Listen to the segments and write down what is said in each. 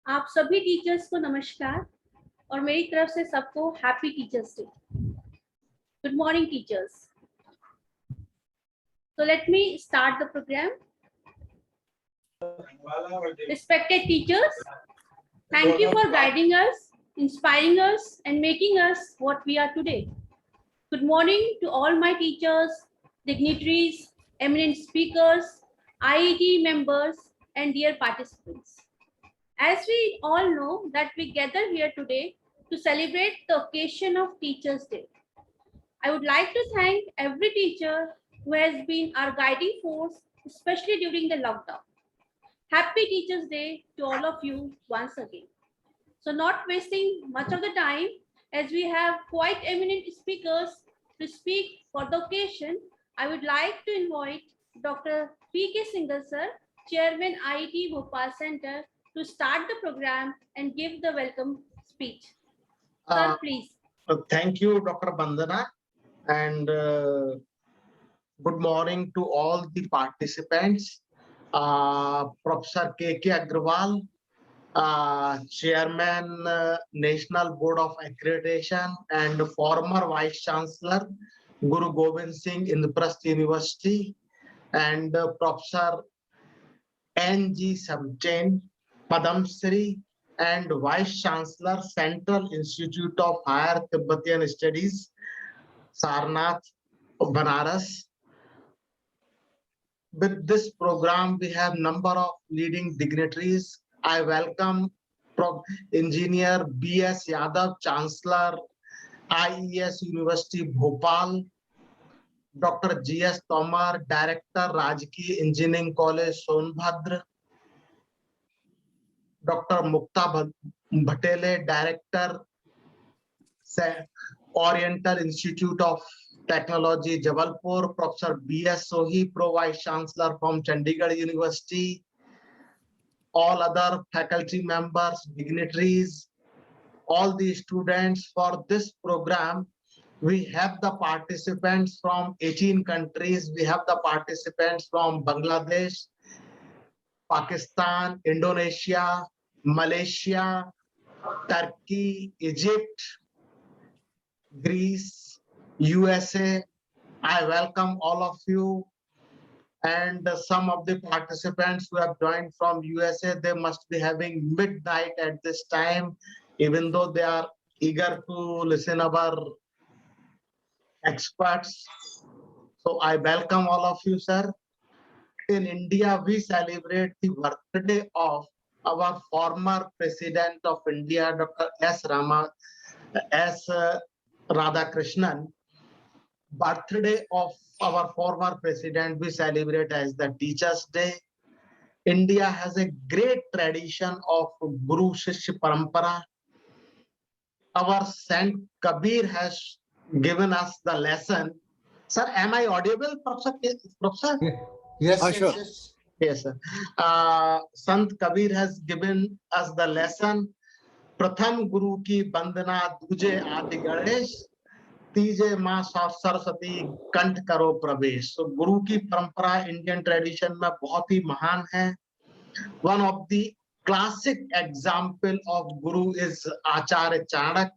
आप सभी टीचर्स को नमस्कार और मेरी तरफ से सबको happy teachers day. Good morning teachers. So let me start the program. Respected teachers, thank you for guiding us, inspiring us, and making us what we are today. Good morning to all my teachers, dignitaries, eminent speakers, IET members, and dear participants. As we all know that we gather here today to celebrate the occasion of Teachers' Day. I would like to thank every teacher who has been our guiding force, especially during the lockdown. Happy Teachers' Day to all of you once again. So not wasting much of the time, as we have quite eminent speakers to speak for the occasion, I would like to invite Dr. P.K. Singhal sir, Chairman IIT Bhopal Center, to start the program and give the welcome speech. Sir, please. Thank you, Dr. Bandana, and good morning to all the participants. Professor K.K. Agrawal, Chairman, National Board of Accreditation, and former Vice Chancellor, Guru Gobind Singh, Indraprasth University, and Professor N.G. Sept, Padam Shri, and Vice Chancellor, Central Institute of Higher Tibetan Studies, Sarnath, Banaras. With this program, we have number of leading dignitaries. I welcome Engineer B.S. Yadav, Chancellor, IES University, Bhopal, Dr. G.S. Tomar, Director, Rajki Engineering College, Sonbhadra, Dr. Mukta Bhatele, Director, Oriental Institute of Technology, Jabalpur, Professor B.S. Sohi, Pro Vice Chancellor from Chandigarh University, all other faculty members, dignitaries, all the students for this program. We have the participants from 18 countries. We have the participants from Bangladesh, Pakistan, Indonesia, Malaysia, Turkey, Egypt, Greece, USA. I welcome all of you. And some of the participants who have joined from USA, they must be having midnight at this time, even though they are eager to listen our experts. So I welcome all of you, sir. In India, we celebrate the birthday of our former President of India, Dr. S. Radhakrishnan. Birthday of our former president we celebrate as the Teachers' Day. India has a great tradition of Guru Shishya Parampara. Our Saint Kabir has given us the lesson. Sir, am I audible, Professor? Yes, Sure. yes. Yes, sir. Sant Kabir has given us the lesson. Pratham Guru ki bandana duje adi Ganesh, तीजे माँ सरस्वती कंठ करो प्रवेश. So गुरु की परंपरा Indian tradition में बहुत ही महान है. One of the classic example of Guru is Acharya Chanak,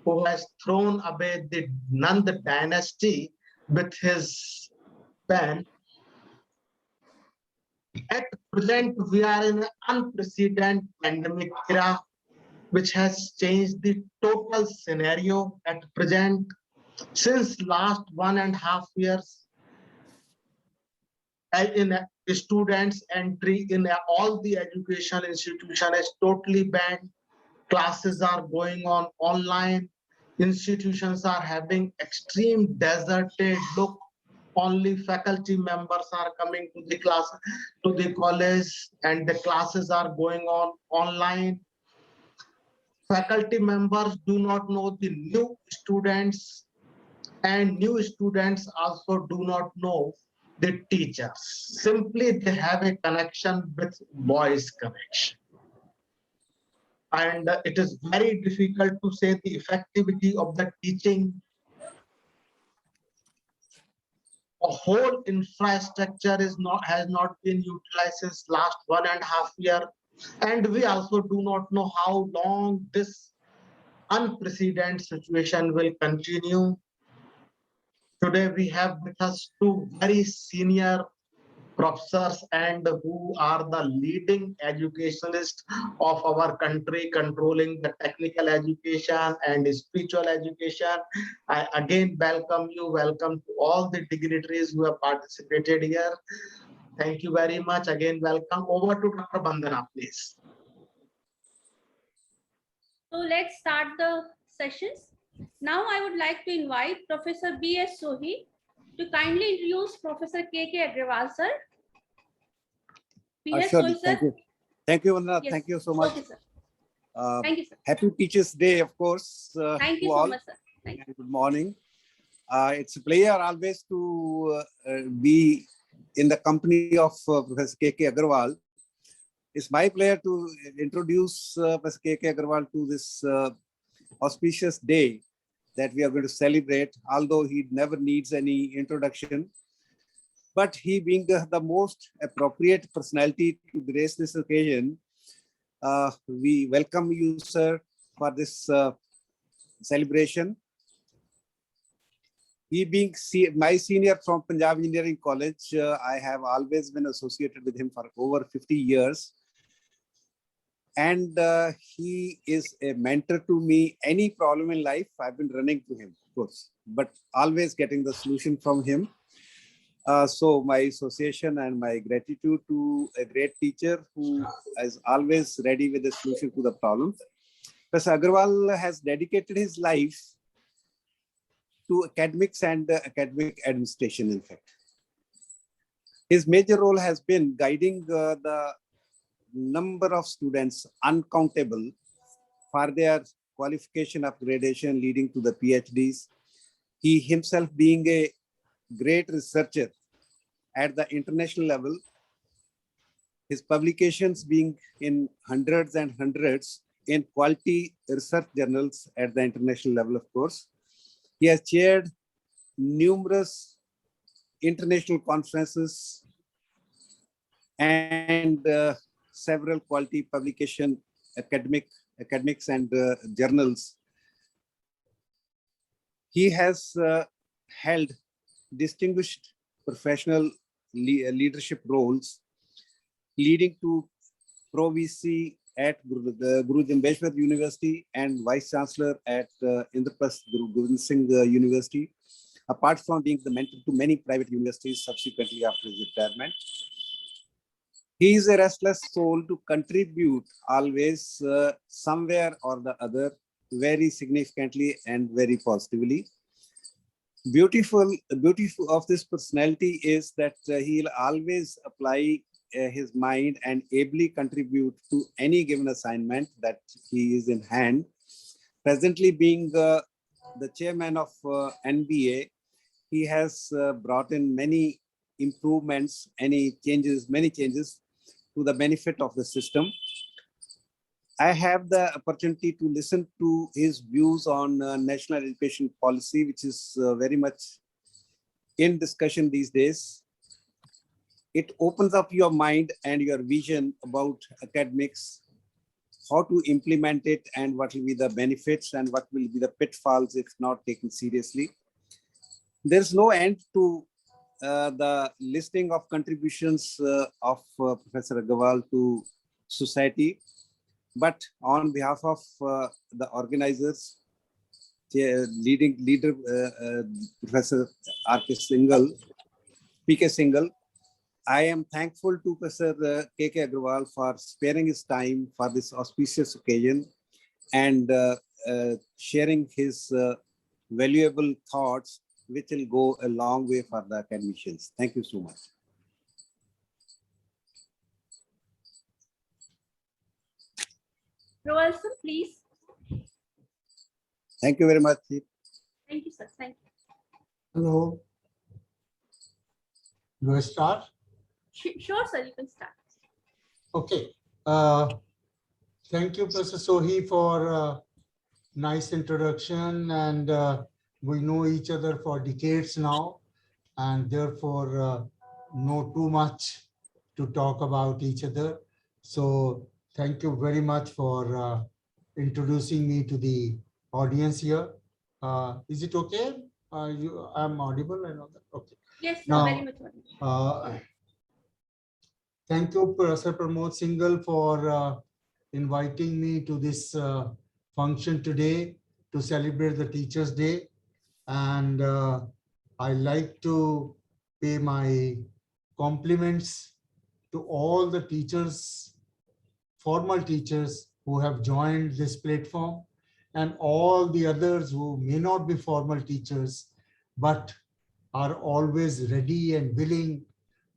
who has thrown away the Nand dynasty with his pen. At present, we are in an unprecedented pandemic era, which has changed the total scenario at present. Since last 1.5 years, in students' entry in all the educational institution is totally banned. Classes are going on online. Institutions are having extreme deserted look. Only faculty members are coming to the class, to the college, and the classes are going on online. Faculty members do not know the new students, and new students also do not know the teachers. Simply they have a connection with voice connection. And it is very difficult to say the effectivity of the teaching. A whole infrastructure has not been utilized since last 1.5 years. And we also do not know how long this unprecedented situation will continue. Today we have with us two very senior professors and who are the leading educationalists of our country, controlling the technical education and spiritual education. I again welcome to all the dignitaries who have participated here. Thank you very much. Again, welcome. Over to Dr. Bandana, please. So let's start the sessions. Now I would like to invite Professor B.S. Sohi to kindly introduce Professor K.K. Agrawal, sir. B.S. Surely, Sohi, sir. thank you. Thank you, Vandana. Yes. Thank you so much. Okay, sir. Thank you, sir. Happy Teachers' Day, of course. Thank you to so all. much, sir. Thank you. Good morning. It's a pleasure always to be in the company of Professor K.K. Agrawal. It's my pleasure to introduce Professor K.K. Agrawal to this auspicious day that we are going to celebrate, although he never needs any introduction. But he being the most appropriate personality to grace this occasion, we welcome you, sir, for this celebration. He being my senior from Punjab Engineering College, I have always been associated with him for over 50 years. And he is a mentor to me. Any problem in life, I've been running to him, of course, but always getting the solution from him. So my association and my gratitude to a great teacher who is always ready with a solution to the problem. Professor Agrawal has dedicated his life to academics and academic administration, in fact. His major role has been guiding the number of students, uncountable, for their qualification upgradation leading to the PhDs. He himself being a great researcher at the international level, his publications being in hundreds and hundreds in quality research journals at the international level, of course. He has chaired numerous international conferences and several quality publication academics and journals. He has held distinguished professional leadership roles, leading to Pro VC at Guru Jambeshwar University and Vice Chancellor at Indraprasth Guru Gobind Singh University, apart from being the mentor to many private universities subsequently after his retirement. He is a restless soul to contribute always somewhere or the other very significantly and very positively. Beautiful of this personality is that he'll always apply his mind and ably contribute to any given assignment that he is in hand. Presently being the chairman of NBA, he has brought in many improvements, many changes to the benefit of the system. I have the opportunity to listen to his views on national education policy, which is very much in discussion these days. It opens up your mind and your vision about academics, how to implement it and what will be the benefits and what will be the pitfalls if not taken seriously. There's no end to the listing of contributions of Professor Agrawal to society. But on behalf of the organizers, leader Professor R.K. Singhal, P.K. Singhal, I am thankful to Professor K.K. Agrawal for sparing his time for this auspicious occasion and sharing his valuable thoughts, which will go a long way for the academicians. Thank you so much. Agrawal, sir, please. Thank you very much. Thank you, sir. Thank you. Hello. Do I start? Sure, sir, you can start. Okay. Thank you, Professor Sohi, for nice introduction. And we know each other for decades now, and therefore know too much to talk about each other. So thank you very much for introducing me to the audience here. Is it okay? I'm audible and all that. Okay. Yes, sir, Now, very much. Thank you, Professor Pramod Singhal, for inviting me to this function today to celebrate the Teachers' Day. And I like to pay my compliments to all the teachers, formal teachers who have joined this platform, and all the others who may not be formal teachers, but are always ready and willing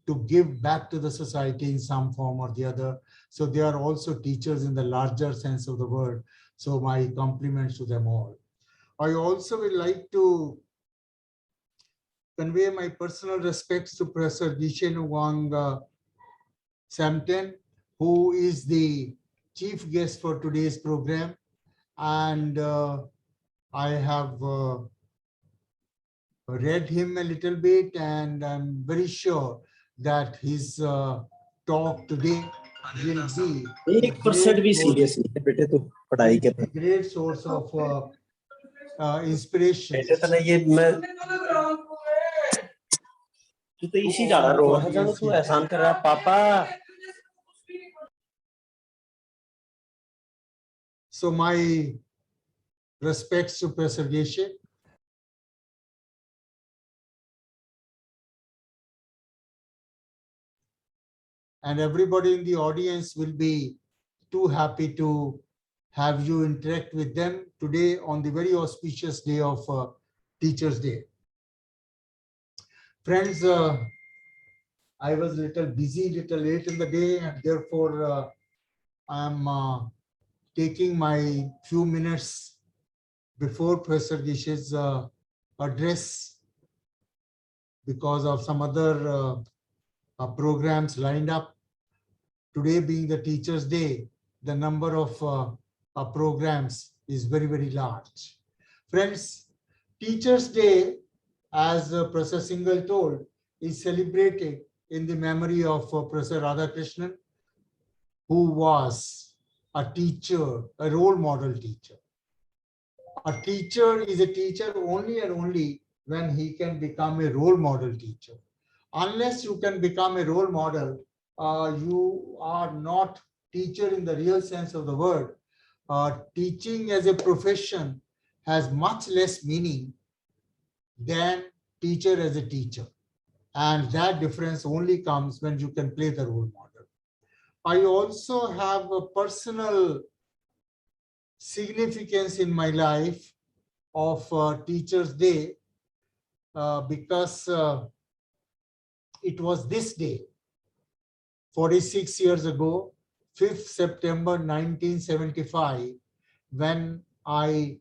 to give back to the society in some form or the other. So they are also teachers in the larger sense of the word. So my compliments to them all. I also would like to convey my personal respects to Professor Gishen Wang Samten, who is the chief guest for today's program. And I have read him a little bit, and I'm very sure that his talk today will be a 1% भी serious नहीं है बेटे तो पढ़ाई के a great source of inspiration. बेटे तो ये मैं तू तो इसी ज्यादा रो रहा था तू एहसान कर रहा पापा. So my respects to Professor Geshe. And everybody in the audience will be too happy to have you interact with them today on the very auspicious day of Teachers' Day. Friends, I was a little busy, little late in the day, and therefore I'm taking my few minutes before Professor Geshe's address because of some other programs lined up. Today being the Teachers' Day, the number of programs is very, very large. Friends, Teachers' Day, as Professor Singhal told, is celebrated in the memory of Professor Radhakrishnan, who was a teacher, a role model teacher. A teacher is a teacher only and only when he can become a role model teacher. Unless you can become a role model, you are not teacher in the real sense of the word. Teaching as a profession has much less meaning than teacher as a teacher. And that difference only comes when you can play the role model. I also have a personal significance in my life of Teachers' Day because it was this day, 46 years ago, 5th September 1975, when I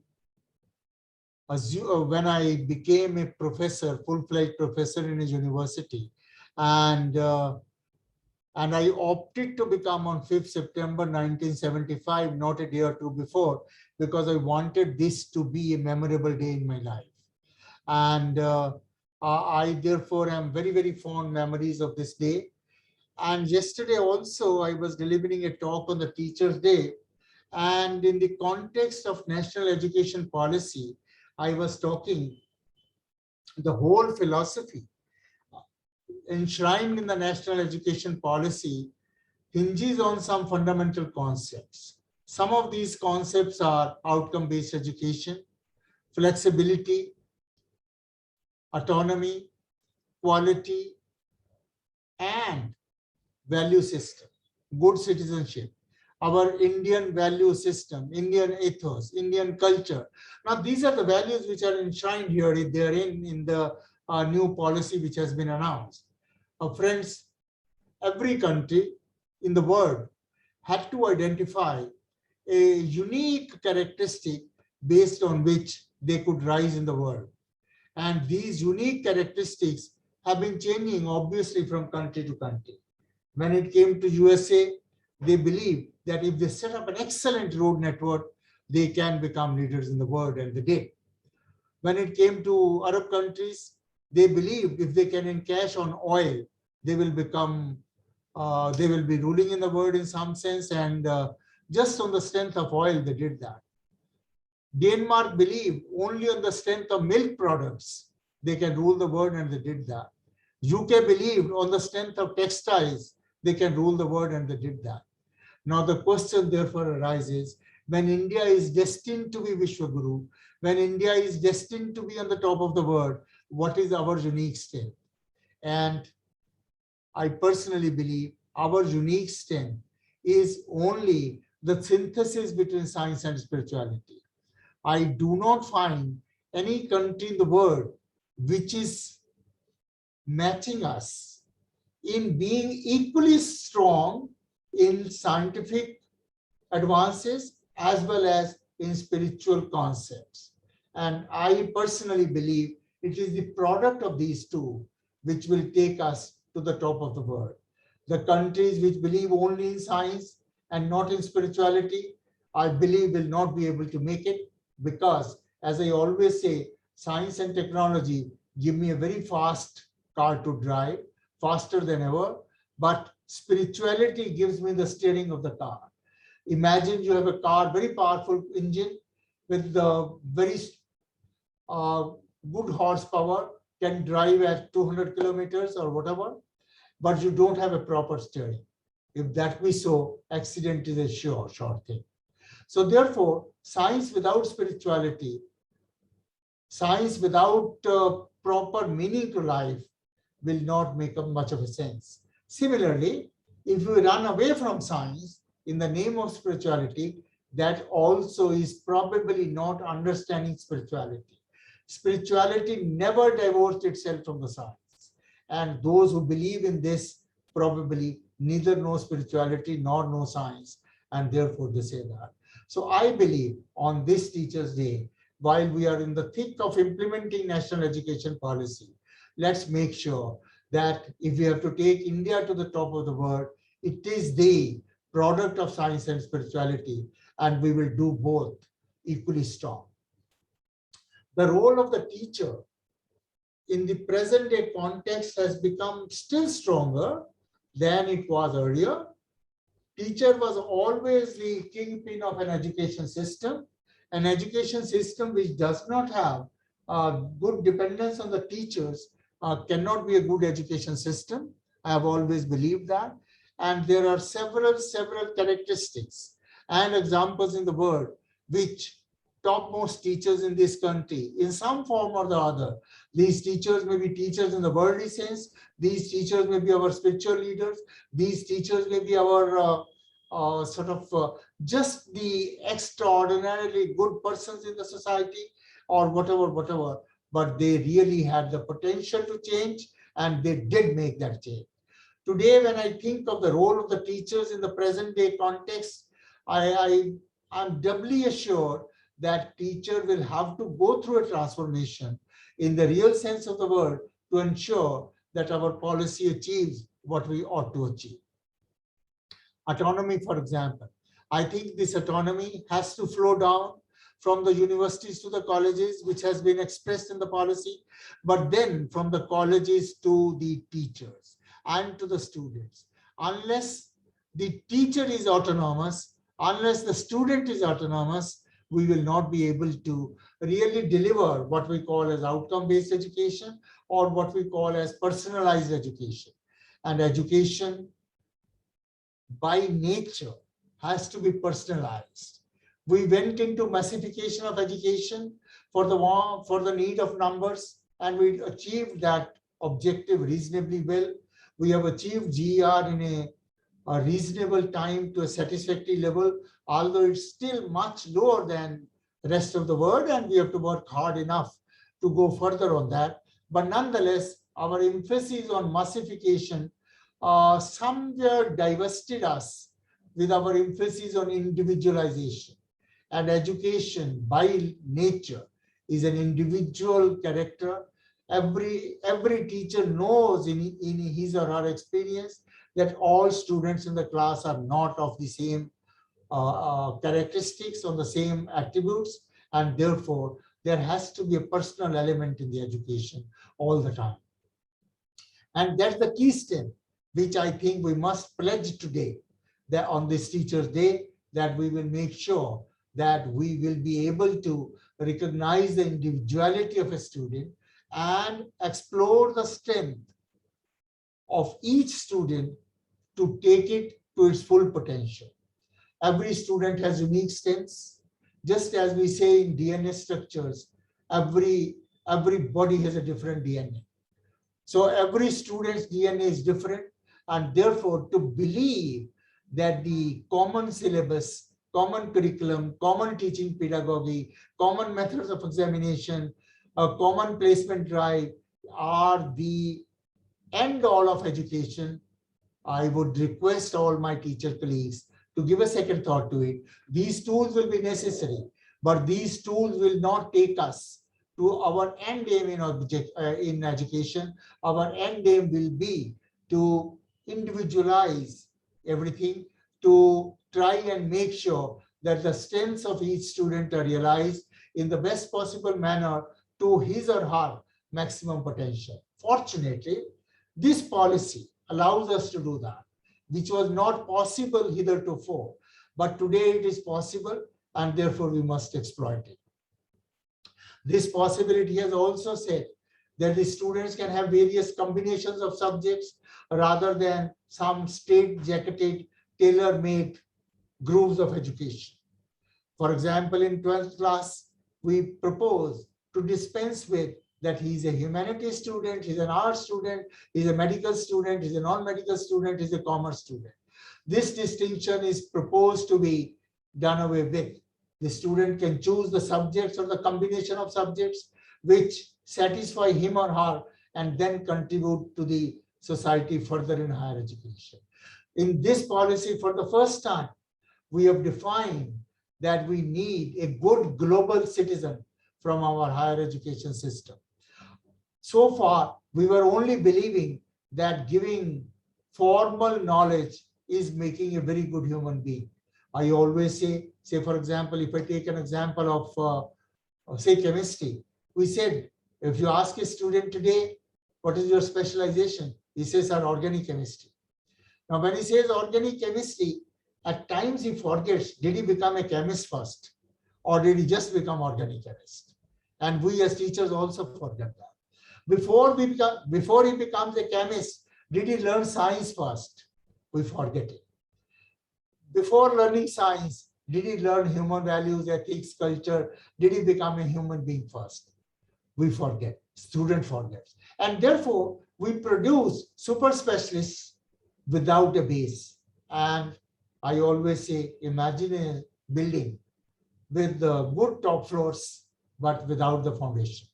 became a professor, full-fledged professor in a university, and I opted to become on 5th September 1975, not a day or two before, because I wanted this to be a memorable day in my life. And I therefore am very, very fond memories of this day. And yesterday also, I was delivering a talk on the Teachers' Day. And in the context of national education policy, I was talking the whole philosophy enshrined in the national education policy hinges on some fundamental concepts. Some of these concepts are outcome-based education, flexibility, autonomy, quality, and value system, good citizenship, our Indian value system, Indian ethos, Indian culture. Now, these are the values which are enshrined here. They are in the new policy which has been announced. Friends, every country in the world had to identify a unique characteristic based on which they could rise in the world. And these unique characteristics have been changing obviously from country to country. When it came to USA, they believed that if they set up an excellent road network, they can become leaders in the world, and they did. When it came to Arab countries, they believed if they can encash on oil, they will become they will be ruling in the world in some sense, and just on the strength of oil, they did that. Denmark believed only on the strength of milk products they can rule the world, and they did that. UK believed on the strength of textiles they can rule the world, and they did that. Now the question therefore arises, when India is destined to be Vishwaguru, when India is destined to be on the top of the world, what is our unique strength? And I personally believe our unique strength is only the synthesis between science and spirituality. I do not find any country in the world which is matching us in being equally strong in scientific advances as well as in spiritual concepts. And I personally believe it is the product of these two which will take us to the top of the world. The countries which believe only in science and not in spirituality, I believe will not be able to make it, because, as I always say, science and technology give me a very fast car to drive, faster than ever, but spirituality gives me the steering of the car. Imagine you have a car, very powerful engine with the very good horsepower, can drive at 200 kilometers or whatever, but you don't have a proper steering. If that be so, accident is a sure thing. So therefore, science without spirituality, science without proper meaning to life will not make much of a sense. Similarly, if we run away from science in the name of spirituality, that also is probably not understanding spirituality. Spirituality never divorced itself from the science. And those who believe in this probably neither know spirituality nor know science, and therefore they say that. So I believe on this Teachers' Day, while we are in the thick of implementing national education policy, let's make sure that if we have to take India to the top of the world, it is the product of science and spirituality, and we will do both equally strong. The role of the teacher in the present day context has become still stronger than it was earlier. Teacher was always the kingpin of an education system which does not have good dependence on the teachers cannot be a good education system. I have always believed that. And there are several characteristics and examples in the world which topmost teachers in this country, in some form or the other, these teachers may be teachers in the worldly sense, these teachers may be our spiritual leaders, these teachers may be our just the extraordinarily good persons in the society or whatever, but they really had the potential to change, and they did make that change. Today, when I think of the role of the teachers in the present day context, I'm doubly assured that teacher will have to go through a transformation in the real sense of the word to ensure that our policy achieves what we ought to achieve. Autonomy, for example. I think this autonomy has to flow down from the universities to the colleges, which has been expressed in the policy, but then from the colleges to the teachers and to the students. Unless the teacher is autonomous, unless the student is autonomous, we will not be able to really deliver what we call as outcome-based education or what we call as personalized education. And education by nature has to be personalized. We went into massification of education for the need of numbers, and we achieved that objective reasonably well. We have achieved GER in a reasonable time to a satisfactory level, although it's still much lower than the rest of the world, and we have to work hard enough to go further on that. But nonetheless, our emphasis on massification somewhere divested us with our emphasis on individualization. And education by nature is an individual character. Every teacher knows in his or her experience that all students in the class are not of the same characteristics, on the same attributes, and therefore there has to be a personal element in the education all the time. And that's the key step. which I think we must pledge today, that on this Teachers' Day, that we will make sure that we will be able to recognize the individuality of a student and explore the strength of each student to take it to its full potential. Every student has unique strengths. Just as we say in DNA structures, everybody has a different DNA. So every student's DNA is different, and therefore to believe that the common syllabus, common curriculum, common teaching pedagogy, common methods of examination, a common placement drive are the end all of education, I would request all my teacher colleagues to give a second thought to it. These tools will be necessary, but these tools will not take us to our end aim in education. Our end aim will be to individualize everything, to try and make sure that the strengths of each student are realized in the best possible manner to his or her maximum potential. Fortunately, this policy allows us to do that, which was not possible hitherto. But today it is possible, and therefore we must exploit it. This possibility has also said that the students can have various combinations of subjects rather than some straight-jacketed, tailor-made grooves of education. For example, in 12th class, we propose to dispense with that he's a humanities student, he's an art student, he's a medical student, he's a non-medical student, he's a commerce student. This distinction is proposed to be done away with. The student can choose the subjects or the combination of subjects which satisfy him or her and then contribute to the society further in higher education. In this policy, for the first time, we have defined that we need a good global citizen from our higher education system. So far, we were only believing that giving formal knowledge is making a very good human being. I always say for example, if I take an example of say chemistry, we said, if you ask a student today, what is your specialization? He says, our organic chemistry. Now, when he says organic chemistry, at times he forgets, did he become a chemist first? Or did he just become organic chemist? And we as teachers also forget that. Before he becomes a chemist, did he learn science first? We forget it. Before learning science, did he learn human values, ethics, culture? Did he become a human being first? We forget. Student forgets. And therefore, we produce super specialists without a base. And I always say, imagine a building with the good top floors, but without the foundation.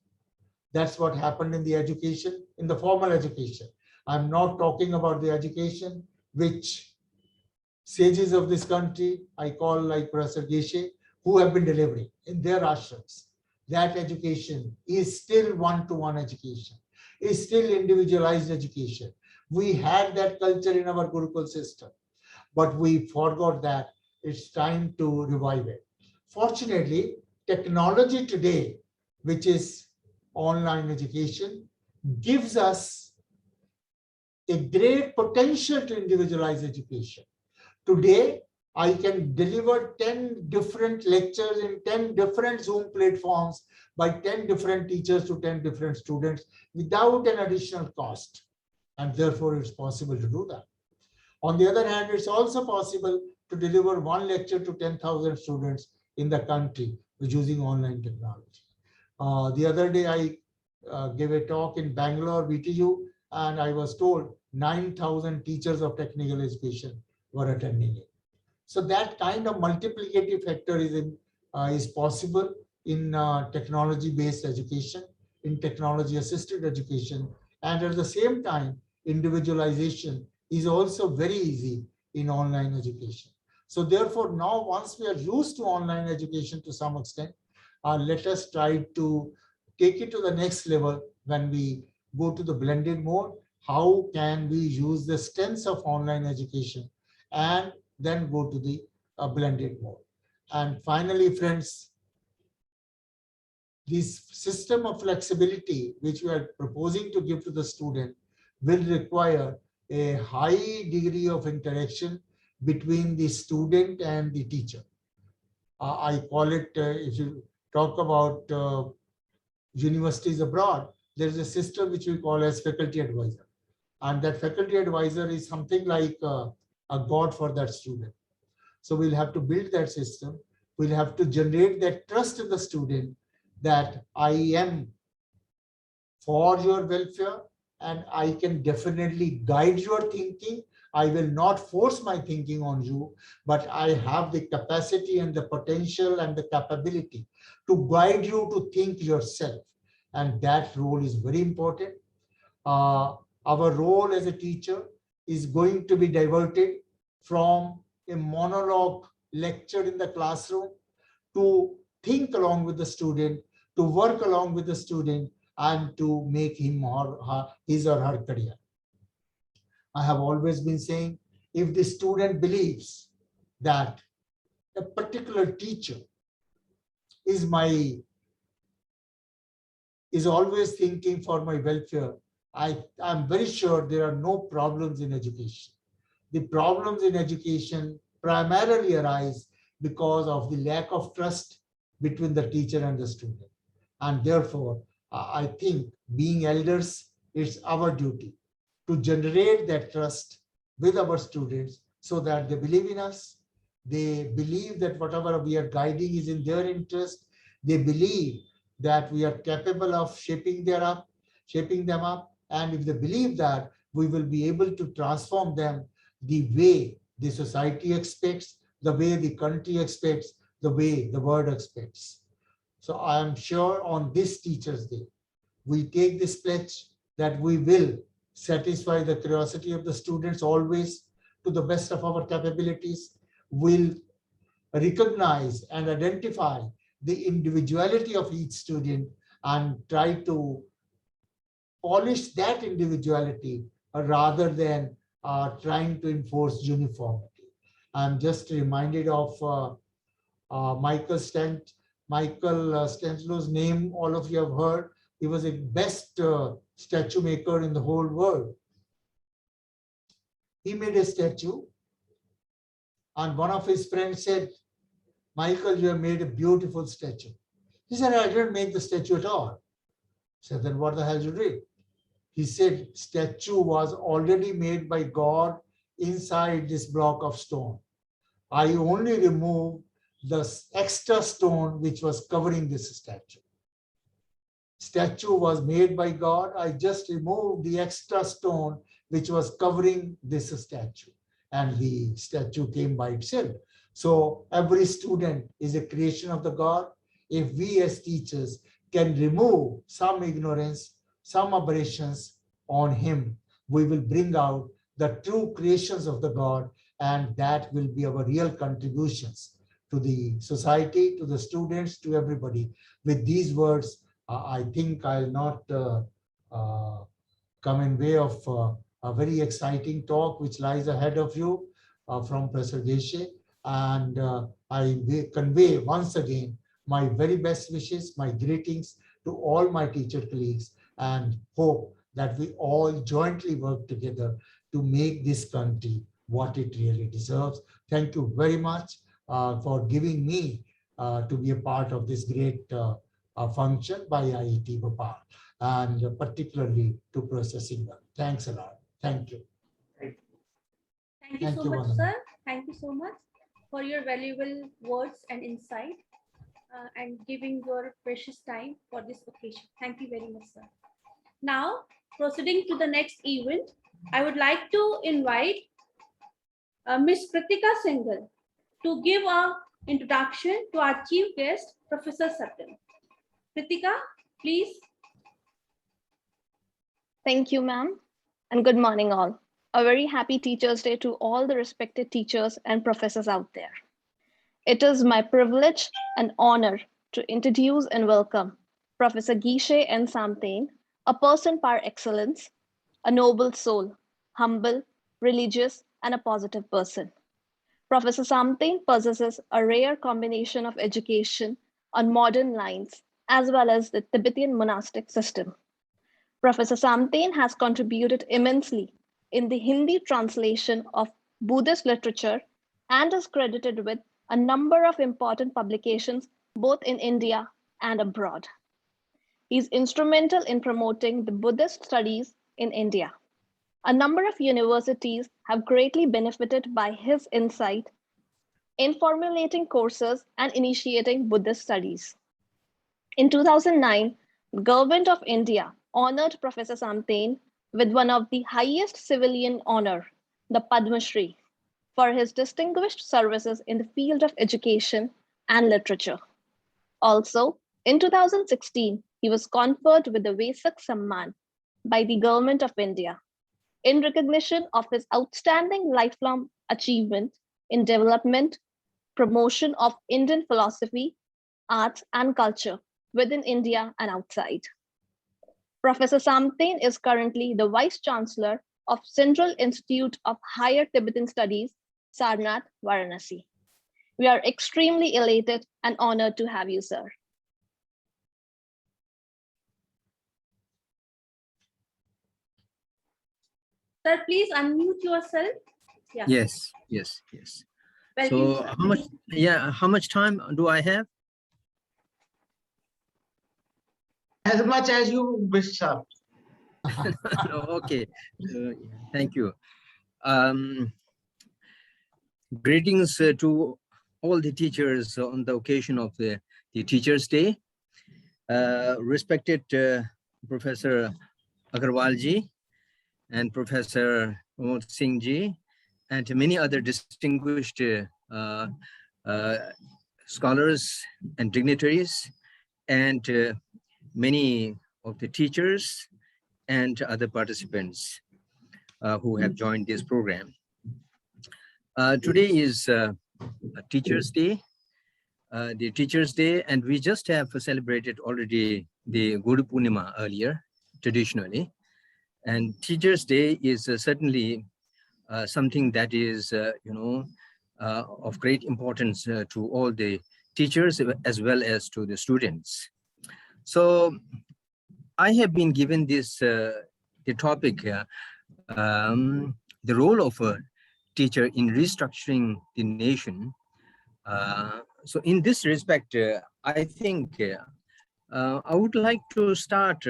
That's what happened in the education, in the formal education. I'm not talking about the education which sages of this country, I call like Professor Geshe, who have been delivering in their ashrams. That education is still one-to-one education, is still individualized education. We had that culture in our Gurukul system, but we forgot that. It's time to revive it. Fortunately, technology today, which is online education, gives us a great potential to individualize education. Today, I can deliver 10 different lectures in 10 different Zoom platforms by 10 different teachers to 10 different students without an additional cost. And therefore, it's possible to do that. On the other hand, it's also possible to deliver one lecture to 10,000 students in the country using online technology. The other day, I gave a talk in Bangalore, VTU, and I was told 9,000 teachers of technical education were attending it. So that kind of multiplicative factor is possible in technology-based education, in technology-assisted education, and at the same time, individualization is also very easy in online education. So therefore, now once we are used to online education to some extent, let us try to take it to the next level when we go to the blended mode. How can we use the strengths of online education and then go to the blended mode? And finally, friends, this system of flexibility which we are proposing to give to the student will require a high degree of interaction between the student and the teacher. I call it, if you talk about universities abroad, there is a system which we call as faculty advisor. And that faculty advisor is something like a god for that student. So we'll have to build that system. We'll have to generate that trust in the student that I am for your welfare and I can definitely guide your thinking. I will not force my thinking on you, but I have the capacity and the potential and the capability to guide you to think yourself. And that role is very important. Our role as a teacher is going to be diverted from a monologue lecture in the classroom to think along with the student, to work along with the student, and to make him or her, his or her career. I have always been saying, if the student believes that a particular teacher is always thinking for my welfare, I'm very sure there are no problems in education. The problems in education primarily arise because of the lack of trust between the teacher and the student. And therefore, I think being elders, it's our duty to generate that trust with our students so that they believe in us. They believe that whatever we are guiding is in their interest. They believe that we are capable of shaping them up. And if they believe that, we will be able to transform them the way the society expects, the way the country expects, the way the world expects. So I am sure on this Teachers' Day, we take this pledge that we will satisfy the curiosity of the students always to the best of our capabilities. We'll recognize and identify the individuality of each student and try to polish that individuality rather than trying to enforce uniformity. I'm just reminded of Michael Stangelo's name, all of you have heard. He was the best statue maker in the whole world. He made a statue, and one of his friends said, Michael, you have made a beautiful statue. He said, I didn't make the statue at all. He said, then what the hell you did? He said, statue was already made by God inside this block of stone. I only removed the extra stone which was covering this statue. Statue was made by God. I just removed the extra stone which was covering this statue, and the statue came by itself. So every student is a creation of the God. If we as teachers can remove some ignorance, some aberrations on him, we will bring out the true creations of the God, and that will be our real contributions to the society, to the students, to everybody. With these words, I think I'll not come in way of a very exciting talk which lies ahead of you from Professor Deshe. And I will convey once again my very best wishes, my greetings to all my teacher colleagues, and hope that we all jointly work together to make this country what it really deserves. Thank you very much for giving me to be a part of this great function by IIT Bhopal, and particularly to Professor Singhal. Thanks a lot. Thank you. Thank you so much, sir. Thank you so much for your valuable words and insight and giving your precious time for this occasion. Thank you very much, sir. Now, proceeding to the next event, I would like to invite Ms. Kritika Singhal to give an introduction to our chief guest, Professor Sept. Kritika, please. Thank you, ma'am, and good morning all. A very happy Teachers' Day to all the respected teachers and professors out there. It is my privilege and honor to introduce and welcome Professor Gishe N. Samtain, a person par excellence, a noble soul, humble, religious, and a positive person. Professor Samtain possesses a rare combination of education on modern lines as well as the Tibetan monastic system. Professor Samtain has contributed immensely in the Hindi translation of Buddhist literature and is credited with a number of important publications both in India and abroad. He is instrumental in promoting the Buddhist studies in India. A number of universities have greatly benefited by his insight in formulating courses and initiating Buddhist studies. In 2009, the Government of India honored Professor Samtain with one of the highest civilian honor, the Padma Shri, for his distinguished services in the field of education and literature. Also, in 2016, he was conferred with the Vesak Samman by the Government of India in recognition of his outstanding lifelong achievement in development, promotion of Indian philosophy, arts, and culture within India and outside. Professor Samtain is currently the Vice Chancellor of Central Institute of Higher Tibetan Studies, Sarnath, Varanasi. We are extremely elated and honored to have you, sir. Sir, please unmute yourself. Yeah. Yes. Welcome, So sir. how much time do I have? As much as you wish, sir. Okay. Thank you. Greetings to all the teachers on the occasion of the Teachers' Day. Respected Professor Agarwalji and Professor Pramod Singh ji, and many other distinguished scholars and dignitaries, and many of the teachers and other participants who have joined this program. Today is a Teachers' Day, and we just have celebrated already the Guru Purnima earlier, traditionally. And Teachers' Day is certainly something that is, of great importance to all the teachers as well as to the students. So I have been given this, the topic, the role of a teacher in restructuring the nation. So in this respect, I think I would like to start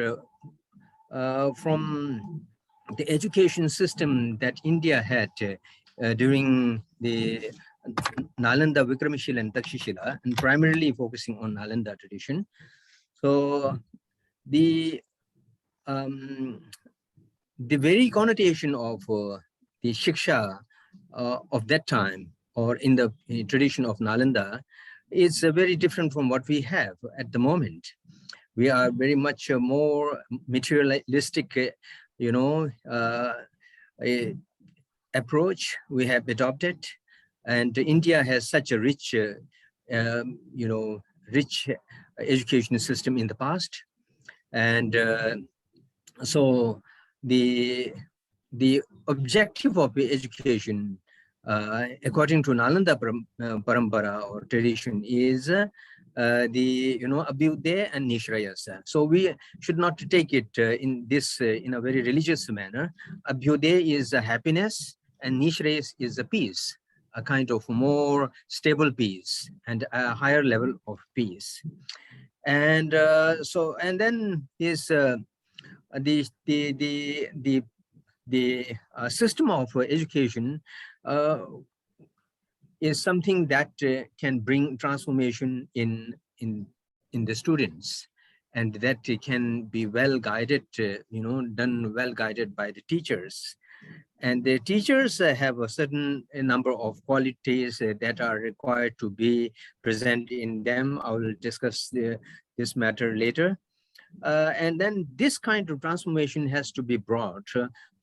from the education system that India had during the Nalanda, Vikramashila and Takshashila, and primarily focusing on Nalanda tradition. So the very connotation of the Shiksha of that time, or in the tradition of Nalanda, is very different from what we have at the moment. We are very much more materialistic, approach we have adopted, and India has such a rich, rich education system in the past, and so the objective of education, according to Nalanda Parampara or tradition, is Abhyudaya and Nishrayasa. So we should not take it in this in a very religious manner. Abhyudaya is a happiness, and Nishrayas is a peace, a kind of more stable peace and a higher level of peace. And and then is the system of education is something that can bring transformation in the students, and that can be well guided, done well guided by the teachers. And the teachers have a certain number of qualities that are required to be present in them. I will discuss this matter later. And then this kind of transformation has to be brought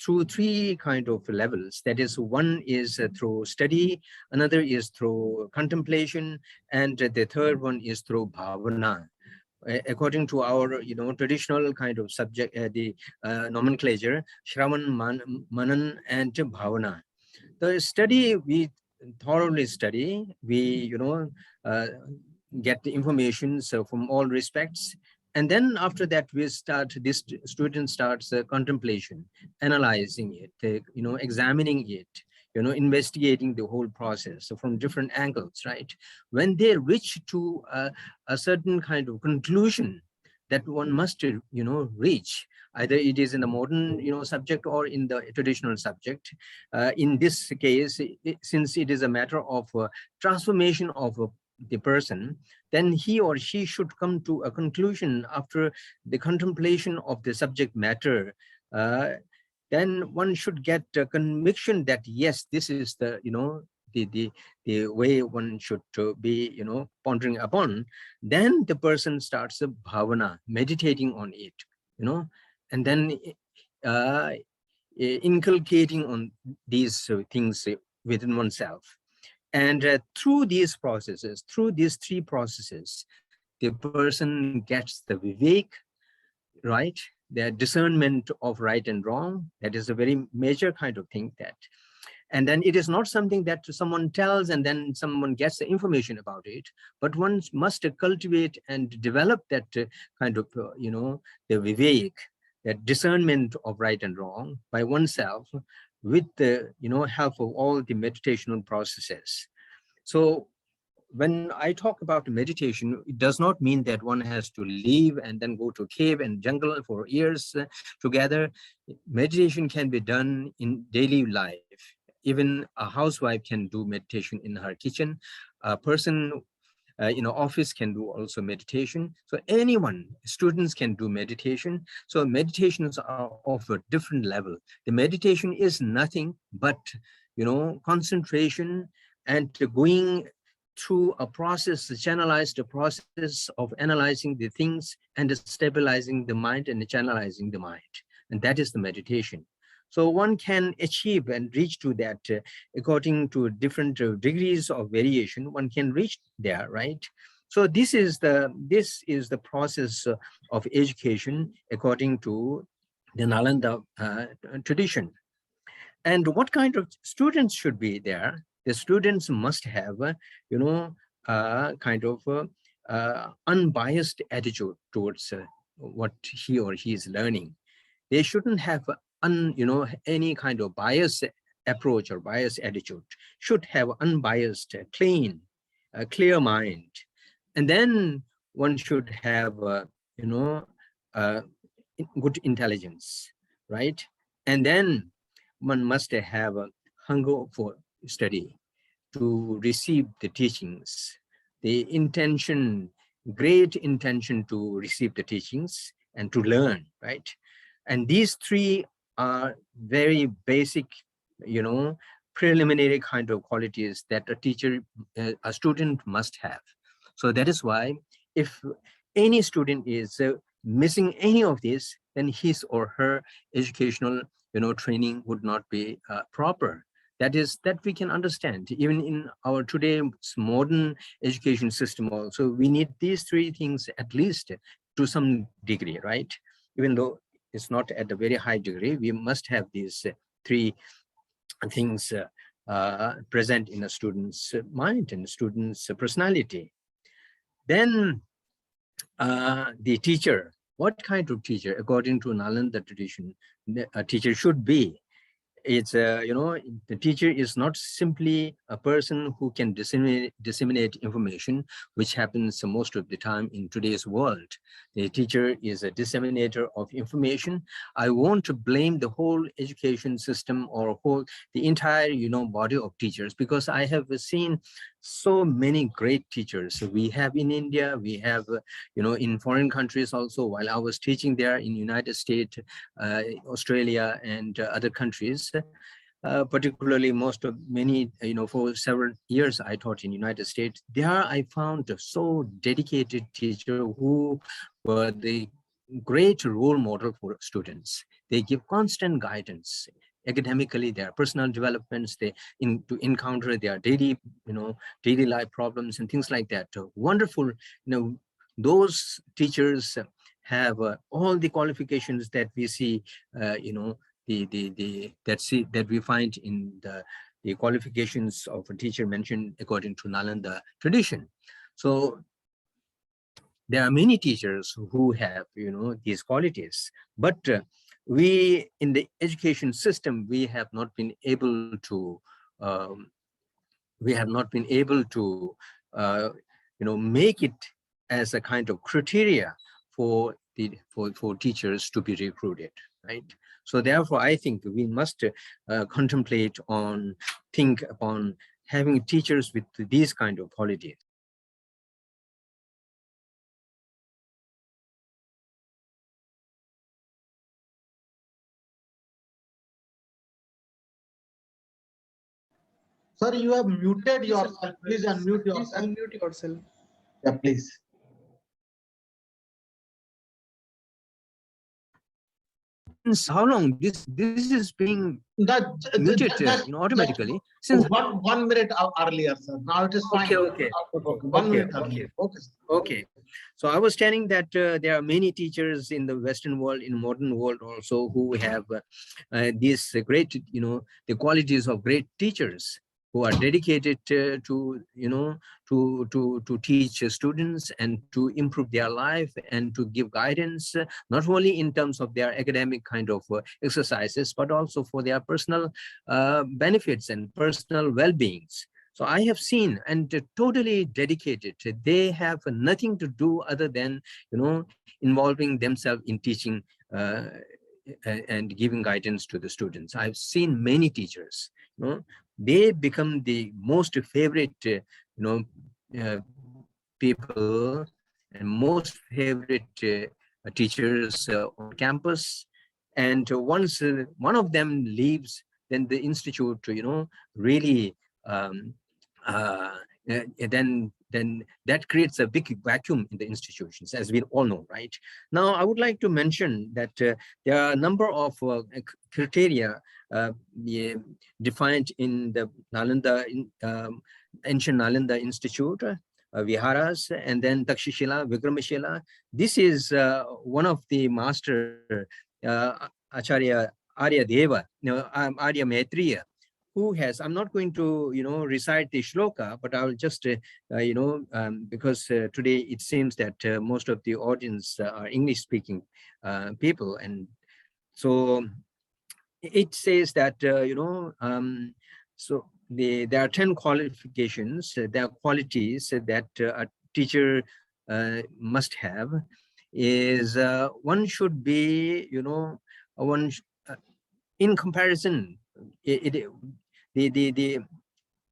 through three kind of levels. That is, one is through study, another is through contemplation, and the third one is through bhavana. According to our, traditional kind of subject, the nomenclature, Shravan, Manan, and Bhavana. The study, we thoroughly study, we, get the information from all respects, And then after that, this student starts contemplation, analyzing it, examining it, investigating the whole process from different angles, right? When they reach to a certain kind of conclusion that one must, reach, either it is in the modern, subject or in the traditional subject. In this case, since it is a matter of transformation of the person, then he or she should come to a conclusion after the contemplation of the subject matter. Then one should get a conviction that yes, this is the the way one should be pondering upon. Then the person starts a bhavana, meditating on it, and then inculcating on these things within oneself. And through these processes, through these three processes, the person gets the vivek, right? The discernment of right and wrong. That is a very major kind of thing. And then it is not something that someone tells and then someone gets the information about it, but one must cultivate and develop that kind of, the vivek, that discernment of right and wrong by oneself with the, help of all the meditational processes. So when I talk about meditation, it does not mean that one has to leave and then go to a cave and jungle for years together. Meditation can be done in daily life. Even a housewife can do meditation in her kitchen. A person office can do also meditation. So anyone, students can do meditation. So meditations are of a different level. The meditation is nothing but, concentration and going through a process, channelized process of analyzing the things and stabilizing the mind and channelizing the mind. And that is the meditation. So one can achieve and reach to that according to different degrees of variation. One can reach there, right? So this is the process of education according to the Nalanda tradition. And what kind of students should be there? The students must have, kind of unbiased attitude towards what he or she is learning. They shouldn't have any kind of bias approach or bias attitude. Should have unbiased, clean, clear mind. And then one should have, good intelligence, right? And then one must have a hunger for study, to receive the teachings, the intention, great intention to receive the teachings and to learn, right? And these three are very basic, preliminary kind of qualities that a teacher, a student must have. So that is why if any student is missing any of this, then his or her educational, training would not be proper. That we can understand. Even in our today's modern education system also, we need these three things at least to some degree, right? Even though it's not at a very high degree, we must have these three things present in a student's mind and student's personality. Then the teacher, what kind of teacher, according to Nalanda tradition, a teacher should be? It's the teacher is not simply a person who can disseminate information, which happens most of the time in today's world. The teacher is a disseminator of information. I want to blame the whole education system or the entire body of teachers, because I have seen so many great teachers we have in India. We have in foreign countries also. While I was teaching there in United States, Australia, and other countries, particularly many, for several years I taught in United States. There I found so dedicated teachers who were the great role model for students. They give constant guidance academically, their personal developments, to encounter their daily life problems and things like that. Wonderful, those teachers have all the qualifications that we see, that we find in the qualifications of a teacher mentioned according to Nalanda tradition. So there are many teachers who have, these qualities, but we in the education system, we have not been able to um, uh, make it as a kind of criteria for for teachers to be recruited, right? So therefore, I think we must think upon having teachers with these kind of qualities. Sir, you have muted yourself. Please unmute Please yourself. unmute yourself. Yeah, please. Since how long this is being muted automatically? Since 1 minute earlier, sir. Now it is fine. Okay. 1 minute earlier. Okay. Okay. So I was telling that there are many teachers in the Western world, in modern world also, who have these great, the qualities of great teachers who are dedicated to teach students and to improve their life and to give guidance, not only in terms of their academic kind of exercises, but also for their personal benefits and personal well-beings. So I have seen, and totally dedicated. They have nothing to do other than, involving themselves in teaching and giving guidance to the students. I've seen many teachers, they become the most favorite, people and most favorite teachers on campus. And once one of them leaves, then the institute, really um, uh, then that creates a big vacuum in the institutions, as we all know, right? Now, I would like to mention that there are a number of criteria yeah, defined in the Nalanda, ancient Nalanda Institute, Viharas, and then Takshashila, Vikramashila. This is one of the master, Acharya Arya Deva, Arya Maitreya, who has, I'm not going to, recite the shloka, but I'll just, because today it seems that most of the audience are English speaking people. And so it says that, so there are 10 qualifications, there are qualities that a teacher must have. Is one should be, one in comparison, the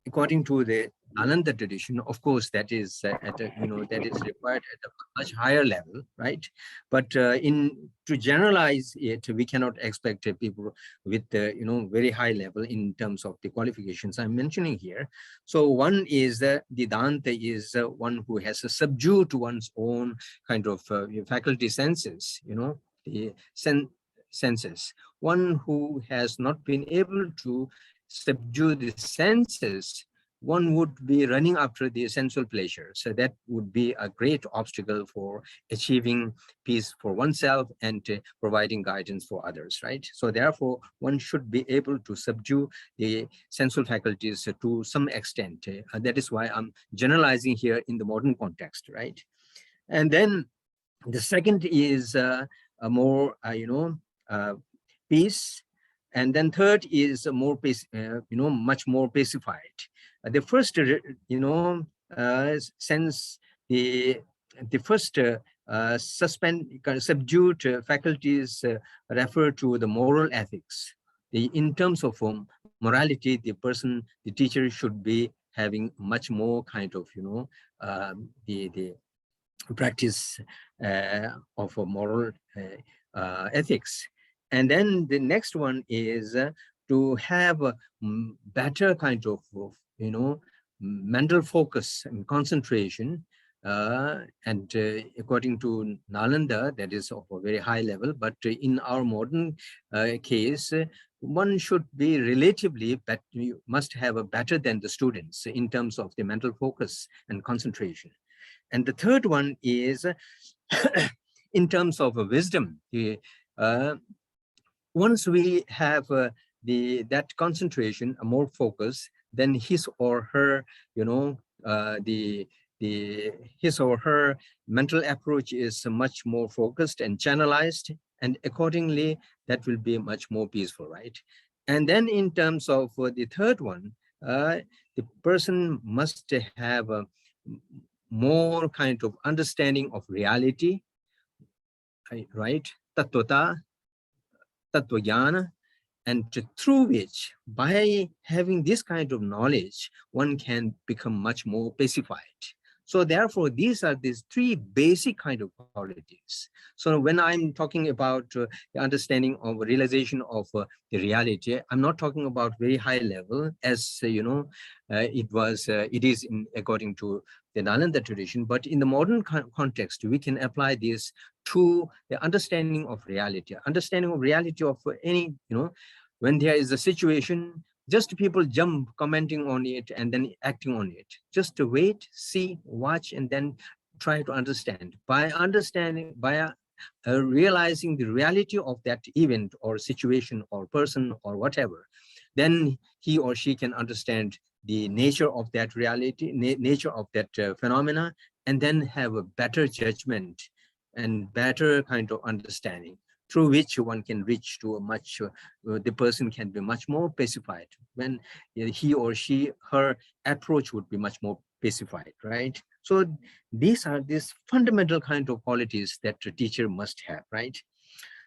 according to the Nalanda tradition, of course, that is at a, that is required at a much higher level, right? But to generalize it, we cannot expect people with very high level in terms of the qualifications I'm mentioning here. So one is the Dante is one who has a subdue to one's own kind of faculty senses, the senses. One who has not been able to subdue the senses, one would be running after the sensual pleasure. So that would be a great obstacle for achieving peace for oneself and providing guidance for others, right? So therefore, one should be able to subdue the sensual faculties to some extent. That is why I'm generalizing here in the modern context, right? And then the second is a more, peace. And then third is more, much more pacified. The first, sense, the first subdued faculties refer to the moral ethics. In terms of morality, the teacher should be having much more kind of, the practice of a moral ethics. And then the next one is to have a better kind of, mental focus and concentration. And according to Nalanda, that is of a very high level. But in our modern case, one should be relatively, but you must have a better than the students in terms of the mental focus and concentration. And the third one is in terms of wisdom. Once we have that concentration, a more focus, then his or her, the his or her mental approach is much more focused and channelized, and accordingly, that will be much more peaceful, right? And then in terms of the third one, the person must have a more kind of understanding of reality, right? Tattva, tattva and through which, by having this kind of knowledge, one can become much more pacified. So therefore, these are these three basic kind of qualities. So when I'm talking about the understanding of realization of the reality, I'm not talking about very high level, as it is according to the Nalanda tradition, but in the modern context, we can apply this to the understanding of reality of any, when there is a situation, just people jump commenting on it and then acting on it. Just to wait, see, watch, and then try to understand. By realizing the reality of that event or situation or person or whatever, then he or she can understand the nature of that reality, nature of that phenomena, and then have a better judgment and better kind of understanding, through which one can reach to a much, the person can be much more pacified when he or she, her approach would be much more pacified, right? So these are these fundamental kind of qualities that a teacher must have, right?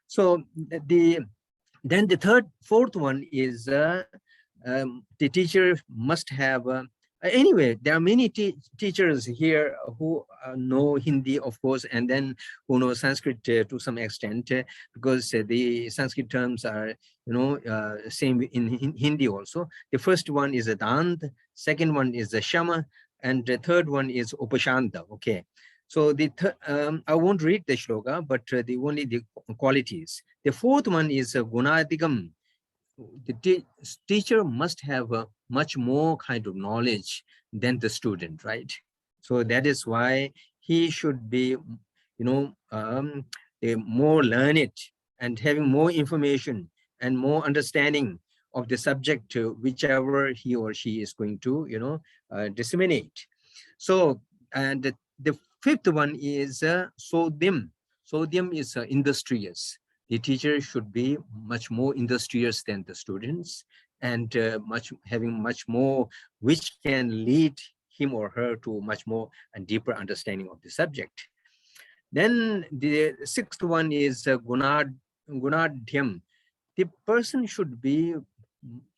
So then the fourth one is the teacher must have anyway, there are many teachers here who know Hindi, of course, and then who know Sanskrit to some extent, because the Sanskrit terms are, same in Hindi also. The first one is a Dant, second one is a Shama, and the third one is Upashanta. Okay. So I won't read the shloka, but only the qualities. The fourth one is Gunadigam. The teacher must have a much more kind of knowledge than the student, right? So that is why he should be, more learned and having more information and more understanding of the subject, whichever he or she is going to, disseminate. So, and the fifth one is Sodium. Sodium is industrious. The teacher should be much more industrious than the students, and having much more, which can lead him or her to much more and deeper understanding of the subject. Then the sixth one is Gunadhyam. The person should be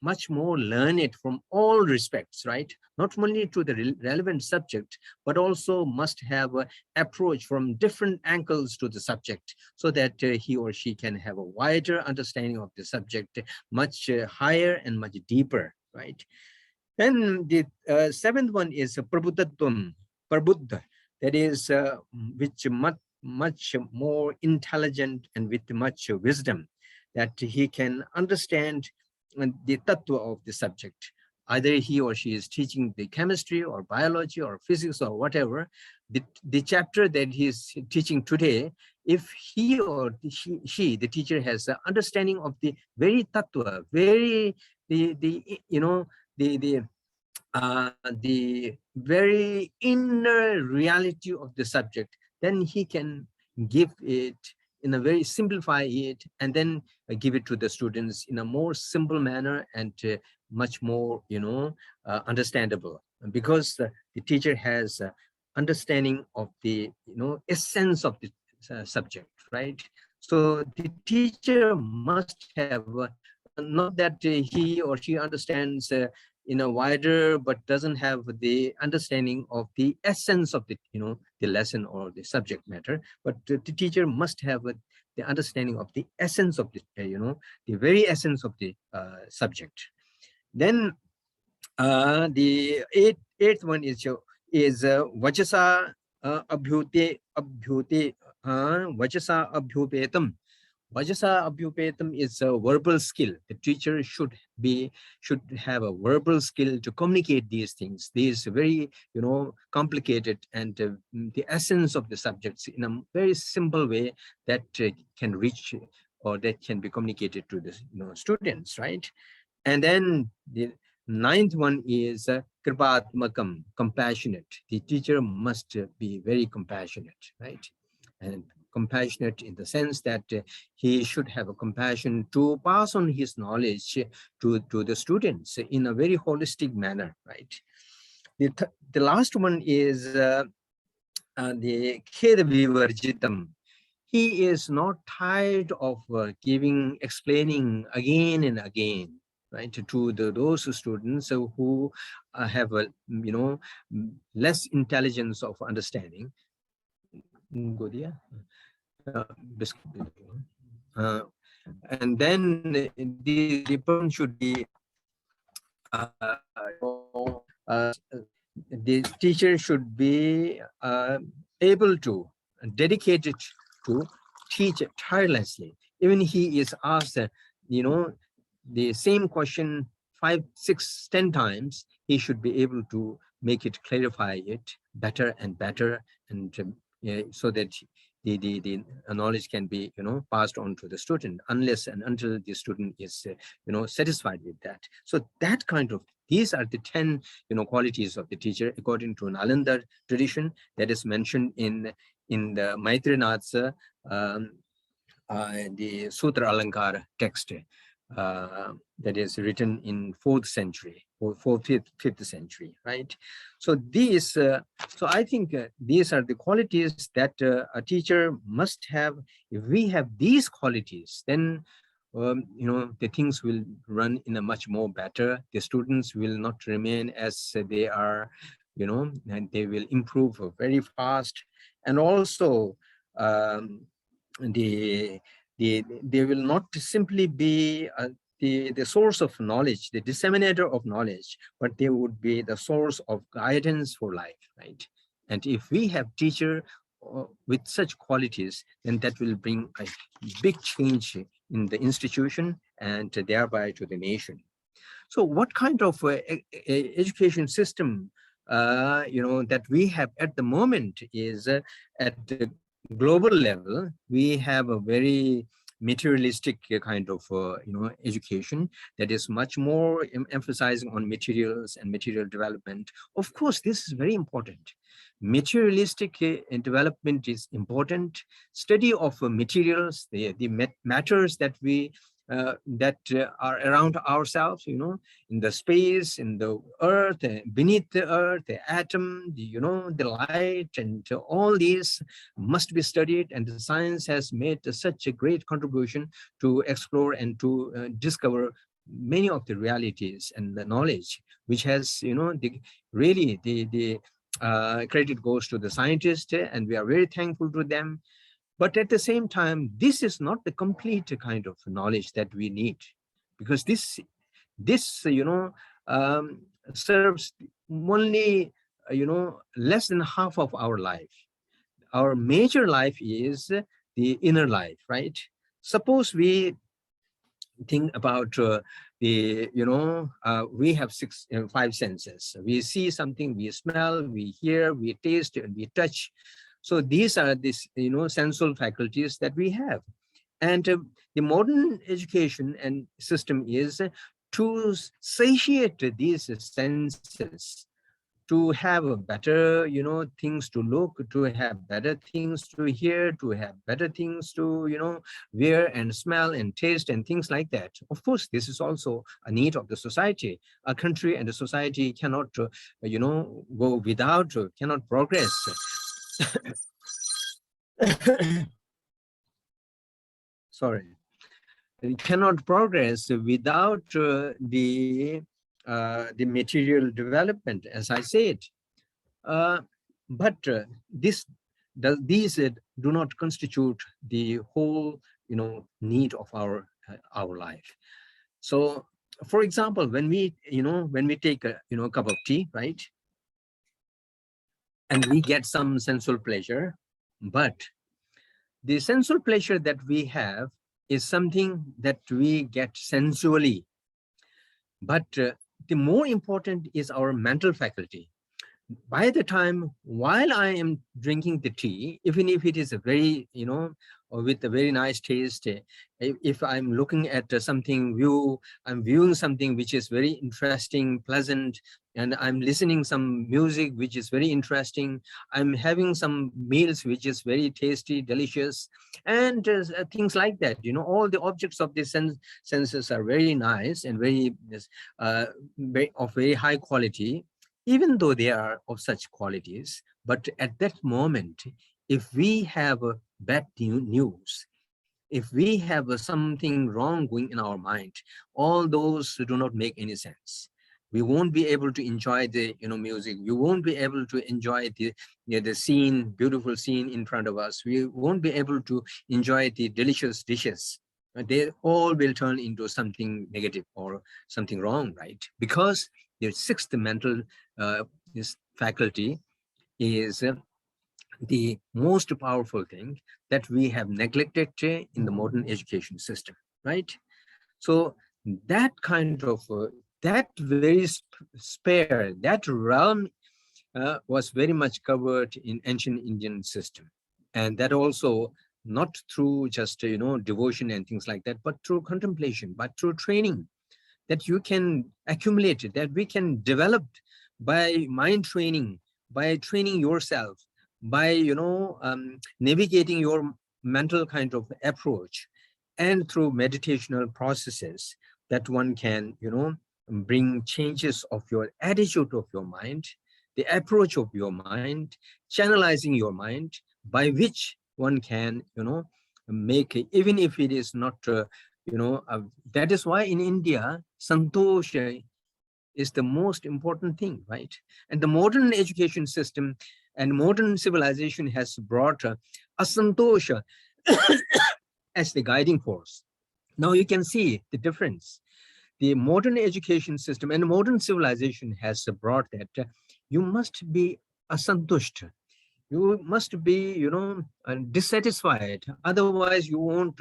much more learned from all respects, right? Not only to the relevant subject, but also must have an approach from different angles to the subject, so that he or she can have a wider understanding of the subject, much higher and much deeper, right? Then the seventh one is Prabhuddhatvam, Prabuddha, that is which much more intelligent and with much wisdom, that he can understand the tattva of the subject. Either he or she is teaching the chemistry or biology or physics or whatever, the chapter that he is teaching today, if he or she, the teacher, has an understanding of the very tattva, very the very inner reality of the subject, then he can give it in a very simplify it, and then give it to the students in a more simple manner and much more, understandable, because the teacher has understanding of the, essence of the subject, right? So the teacher must have not that he or she understands in a wider, but doesn't have the understanding of the essence of the, the lesson or the subject matter. But the teacher must have the understanding of the essence of the, the very essence of the subject. Then the eighth one is vachasa abhyute vachasa abhyupetam. Vajasa abhyupetam is a verbal skill. The teacher should have a verbal skill to communicate these things. These very, complicated and the essence of the subjects in a very simple way that can reach or that can be communicated to the students, right? And then the ninth one is Kripaatmakam, compassionate. The teacher must be very compassionate, right? And compassionate in the sense that he should have a compassion to pass on his knowledge to the students in a very holistic manner, right? The last one is the Khedavivarjitam. He is not tired of explaining again and again, right, to those students who have a, less intelligence of understanding. Godia. And then the person should be the teacher should be able to, dedicated to teach tirelessly. Even he is asked, the same question 5, 6, 10 times, he should be able to make it, clarify it better and better, and so that the knowledge can be, passed on to the student, unless and until the student is, satisfied with that. So that kind of, these are the 10, qualities of the teacher according to Nalanda tradition that is mentioned in the Maitrinath's the Sutra Alankara text that is written in 4th century or 5th century, right? So these, so I think these are the qualities that a teacher must have. If we have these qualities, then the things will run in a much more better. The students will not remain as they are, and they will improve very fast. And also, they will not simply be the source of knowledge, the disseminator of knowledge, but they would be the source of guidance for life, right? And if we have teacher with such qualities, then that will bring a big change in the institution and thereby to the nation. So what kind of education system that we have at the moment is at the global level, we have a very materialistic kind of education that is much more emphasizing on materials and material development. Of course, this is very important. Materialistic development is important. Study of materials, the matters that we are around ourselves, in the space, in the earth, beneath the earth, the atom, the light, and all these must be studied. And the science has made such a great contribution to explore and to discover many of the realities and the knowledge, which has, the credit goes to the scientists, and we are very thankful to them. But at the same time, this is not the complete kind of knowledge that we need, because this serves only, less than half of our life. Our major life is the inner life, right? Suppose we think about we have 5 senses. We see something, we smell, we hear, we taste, and we touch. So these are these, sensual faculties that we have. And the modern education and system is to satiate these senses, to have a better, things to look, to have better things to hear, to have better things to, wear and smell and taste and things like that. Of course, this is also a need of the society. A country and a society cannot, go without, cannot progress. Sorry. It cannot progress without the material development, as I said. But these do not constitute the whole, need of our life. So, for example, when we take a cup of tea, right, and we get some sensual pleasure, but the sensual pleasure that we have is something that we get sensually. But the more important is our mental faculty. by the time while I am drinking the tea, even if it is a very, or with a very nice taste, if I'm looking at I'm viewing something which is very interesting, pleasant, and I'm listening some music which is very interesting, I'm having some meals which is very tasty, delicious, and things like that. All the objects of the senses are very nice and of very high quality, even though they are of such qualities. But at that moment, if we have a bad news, if we have something wrong going in our mind, all those do not make any sense. We won't be able to enjoy the music. We won't be able to enjoy the scene, beautiful scene in front of us. We won't be able to enjoy the delicious dishes. They all will turn into something negative or something wrong, right? Because the sixth mental this faculty is the most powerful thing that we have neglected in the modern education system, right? So that kind of that very spare, that realm was very much covered in ancient Indian system, and that also not through just devotion and things like that, but through contemplation, but through training that you can accumulate it, that we can develop by mind training, by training yourself, by navigating your mental kind of approach, and through meditational processes that one can bring changes of your attitude of your mind, the approach of your mind, channelizing your mind, by which one can make even if it is not that is why in India, santosha is the most important thing, right? And the modern education system and modern civilization has brought asantosha as the guiding force. Now you can see the difference. The modern education system and modern civilization has brought that you must be asantusht. You must be, dissatisfied. Otherwise, you won't,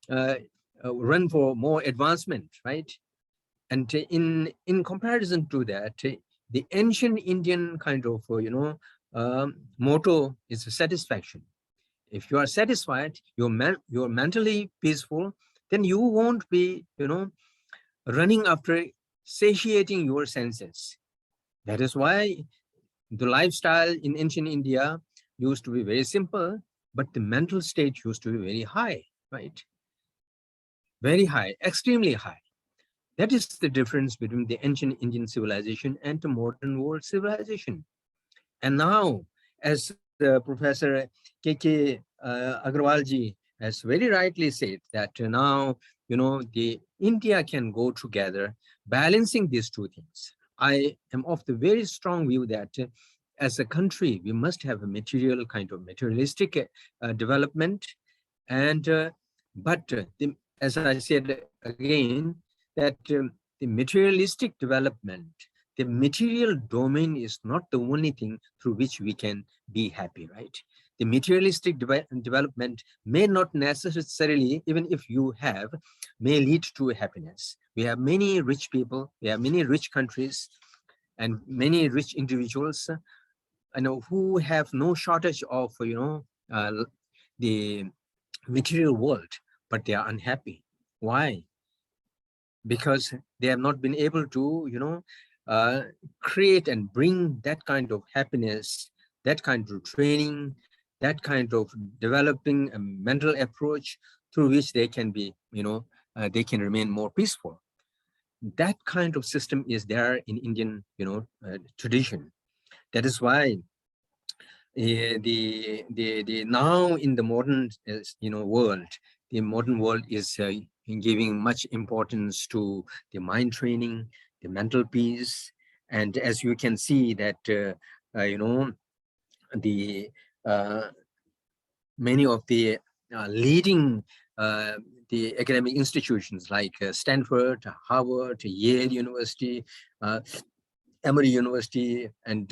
uh, run for more advancement, right? And in comparison to that, the ancient Indian kind of, motto is satisfaction. If you are satisfied, you're mentally peaceful, then you won't be, running after satiating your senses. That is why the lifestyle in ancient India used to be very simple, but the mental state used to be very high, right? Very high, extremely high. That is the difference between the ancient Indian civilization and the modern world civilization. And now, as Professor K.K. Agrawalji has very rightly said that now, the India can go together, balancing these two things. I am of the very strong view that as a country, we must have a material kind of materialistic development. And as I said again, that the materialistic development, the material domain is not the only thing through which we can be happy, right? The materialistic development may not necessarily, even if you have, may lead to happiness. We have many rich people, we have many rich countries, and many rich individuals, who have no shortage of, the material world, but they are unhappy. Why? Because they have not been able to, create and bring that kind of happiness, that kind of training, that kind of developing a mental approach through which they can be, they can remain more peaceful. That kind of system is there in Indian, tradition. That is why the now in the modern, world, the modern world is giving much importance to the mind training, the mental peace, and as you can see that the many of the leading the academic institutions like Stanford, Harvard, Yale University, Emory University, and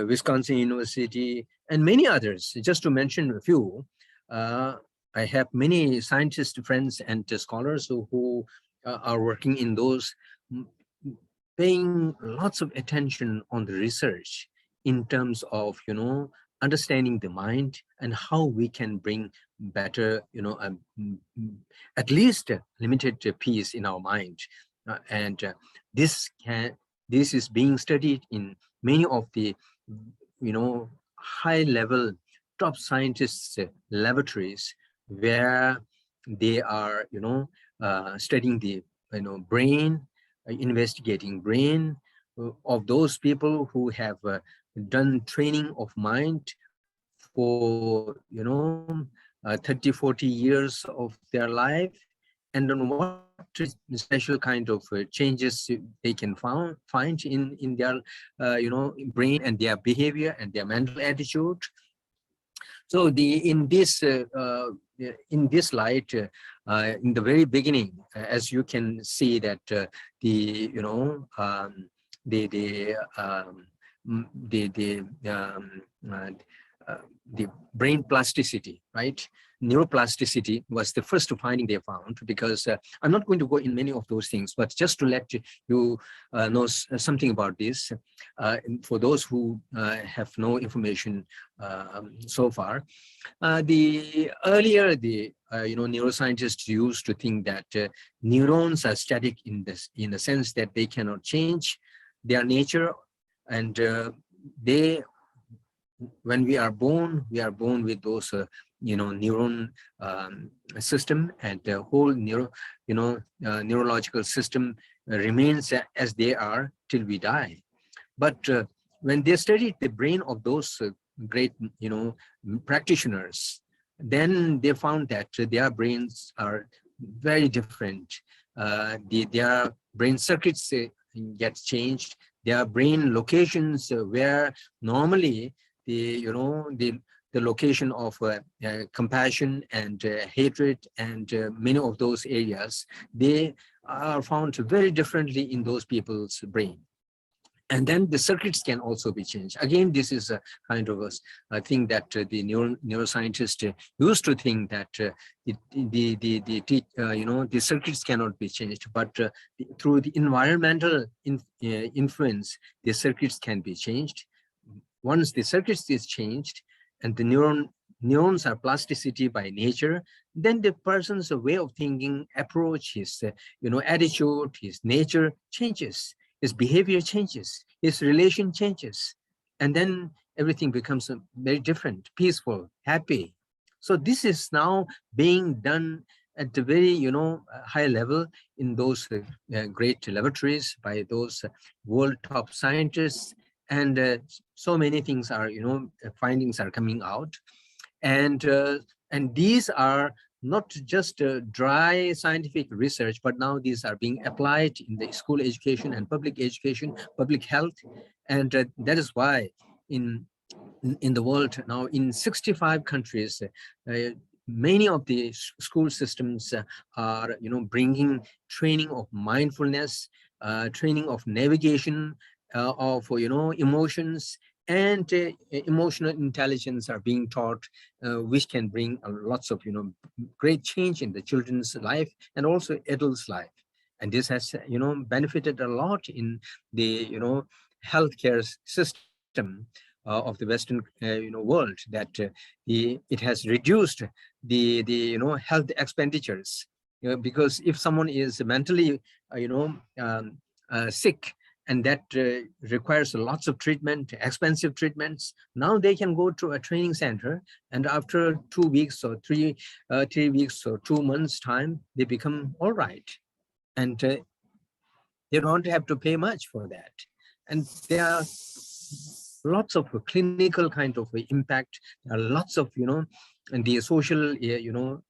Wisconsin University, and many others, just to mention a few. I have many scientist friends and scholars who are working in those mm, paying lots of attention on the research in terms of, understanding the mind and how we can bring better, at least a limited peace in our mind. And this is being studied in many of the, high level top scientists laboratories, where they are, studying the, brain, investigating brain of those people who have done training of mind for 30, 40 years of their life, and on what special kind of changes they can find in their brain and their behavior and their mental attitude. So in this light, in the very beginning, as you can see that the the brain plasticity, right? Neuroplasticity was the first finding they found, because I'm not going to go in many of those things, but just to let you know something about this, for those who have no information so far. The earlier neuroscientists used to think that neurons are static in the sense that they cannot change their nature, and when we are born with those neuron system, and the whole neurological system remains as they are till we die. But when they studied the brain of those great practitioners, then they found that their brains are very different. Their brain circuits get changed. Their brain locations where normally the location of compassion and hatred and many of those areas, they are found very differently in those people's brain. And then the circuits can also be changed. Again, this is a kind of a thing that the neuroscientists used to think that the circuits cannot be changed, but through the environmental influence, the circuits can be changed. Once the circuits is changed and the neurons are plasticity by nature, then the person's way of thinking, approach, his attitude, his nature changes. His behavior changes, his relation changes, and then everything becomes very different, peaceful, happy. So this is now being done at the very high level in those great laboratories by those world top scientists, and so many things are findings are coming out, and these are not just dry scientific research, but now these are being applied in the school education and public education, public health. And that is why in the world now, in 65 countries, many of the school systems are bringing training of mindfulness, training of navigation of emotions, and emotional intelligence are being taught, which can bring lots of great change in the children's life and also adults' life. And this has benefited a lot in the healthcare system of the Western world, that it has reduced the health expenditures, because if someone is mentally sick, and that requires lots of treatment, expensive treatments, now they can go to a training center, and after 2 weeks or 3 weeks or 2 months time, they become all right, and they don't have to pay much for that. And there are lots of clinical kind of impact. There are lots of and the social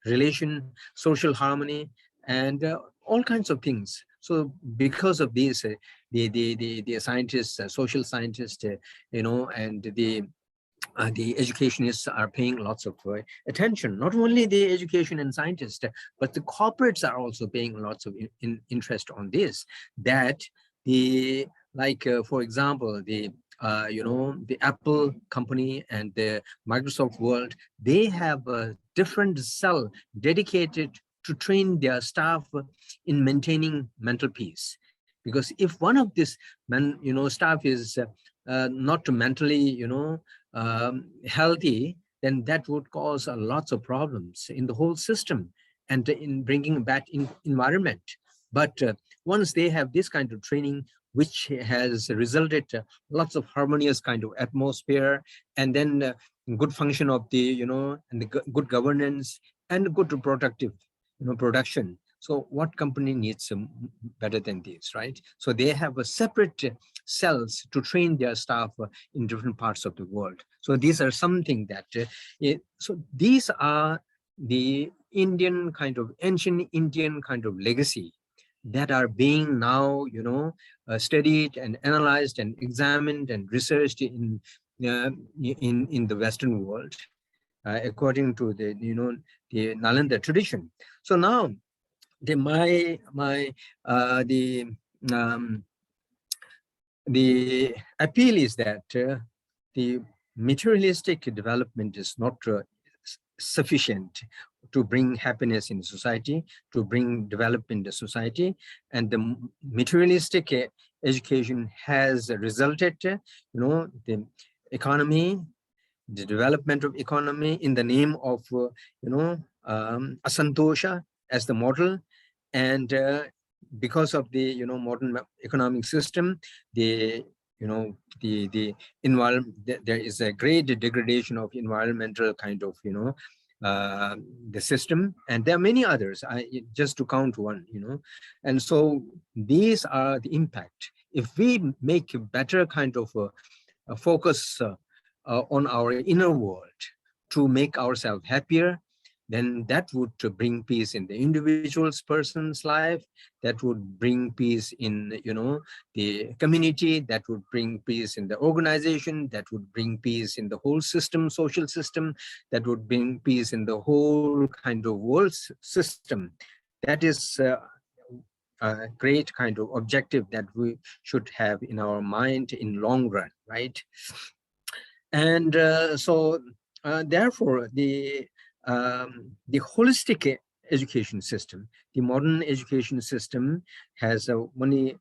relation, social harmony, and all kinds of things. So because of this, the scientists, social scientists, and the educationists are paying lots of attention. Not only the education and scientists, but the corporates are also paying lots of interest on this. That for example, the Apple company and the Microsoft world, they have a different cell dedicated to train their staff in maintaining mental peace. Because if one of this staff is not mentally healthy, then that would cause lots of problems in the whole system and in bringing back in environment. But once they have this kind of training, which has resulted lots of harmonious kind of atmosphere, and then good function of the and the good governance and good productive production. So what company needs better than this, right? So they have a separate cells to train their staff in different parts of the world. So these are something that so these are the Indian kind of ancient Indian kind of legacy that are being now studied and analyzed and examined and researched in the Western world according to the the Nalanda tradition. So now the appeal is that the materialistic development is not sufficient to bring happiness in society, to bring development in society, and the materialistic education has resulted, the economy, the development of economy in the name of, asantosha as the model, and because of the modern economic system, the environment, there is a great degradation of environmental kind of the system, and there are many others. Just to count one, and so these are the impact. If we make a better kind of a focus on our inner world to make ourselves happier, then that would bring peace in the individual's person's life, that would bring peace in the community, that would bring peace in the organization, that would bring peace in the whole system, social system, that would bring peace in the whole kind of world system. That is a great kind of objective that we should have in our mind in long run, right? And so therefore the holistic education system, the modern education system, has only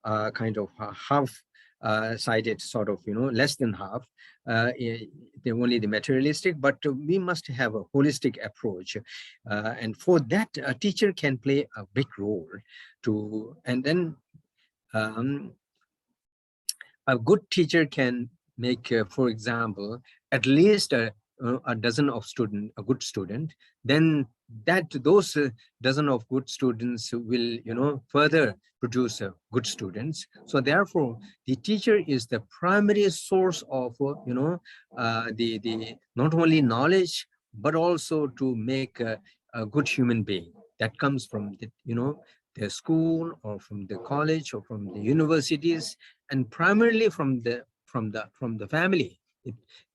a kind of half-sided sort of, less than half, only the materialistic, but we must have a holistic approach. And for that, a teacher can play a big role to, and then a good teacher can make, for example, at least a dozen of a good student, then those dozen of good students will, further produce good students. So therefore, the teacher is the primary source of, the not only knowledge, but also to make a good human being that comes from the school or from the college or from the universities, and primarily from the family.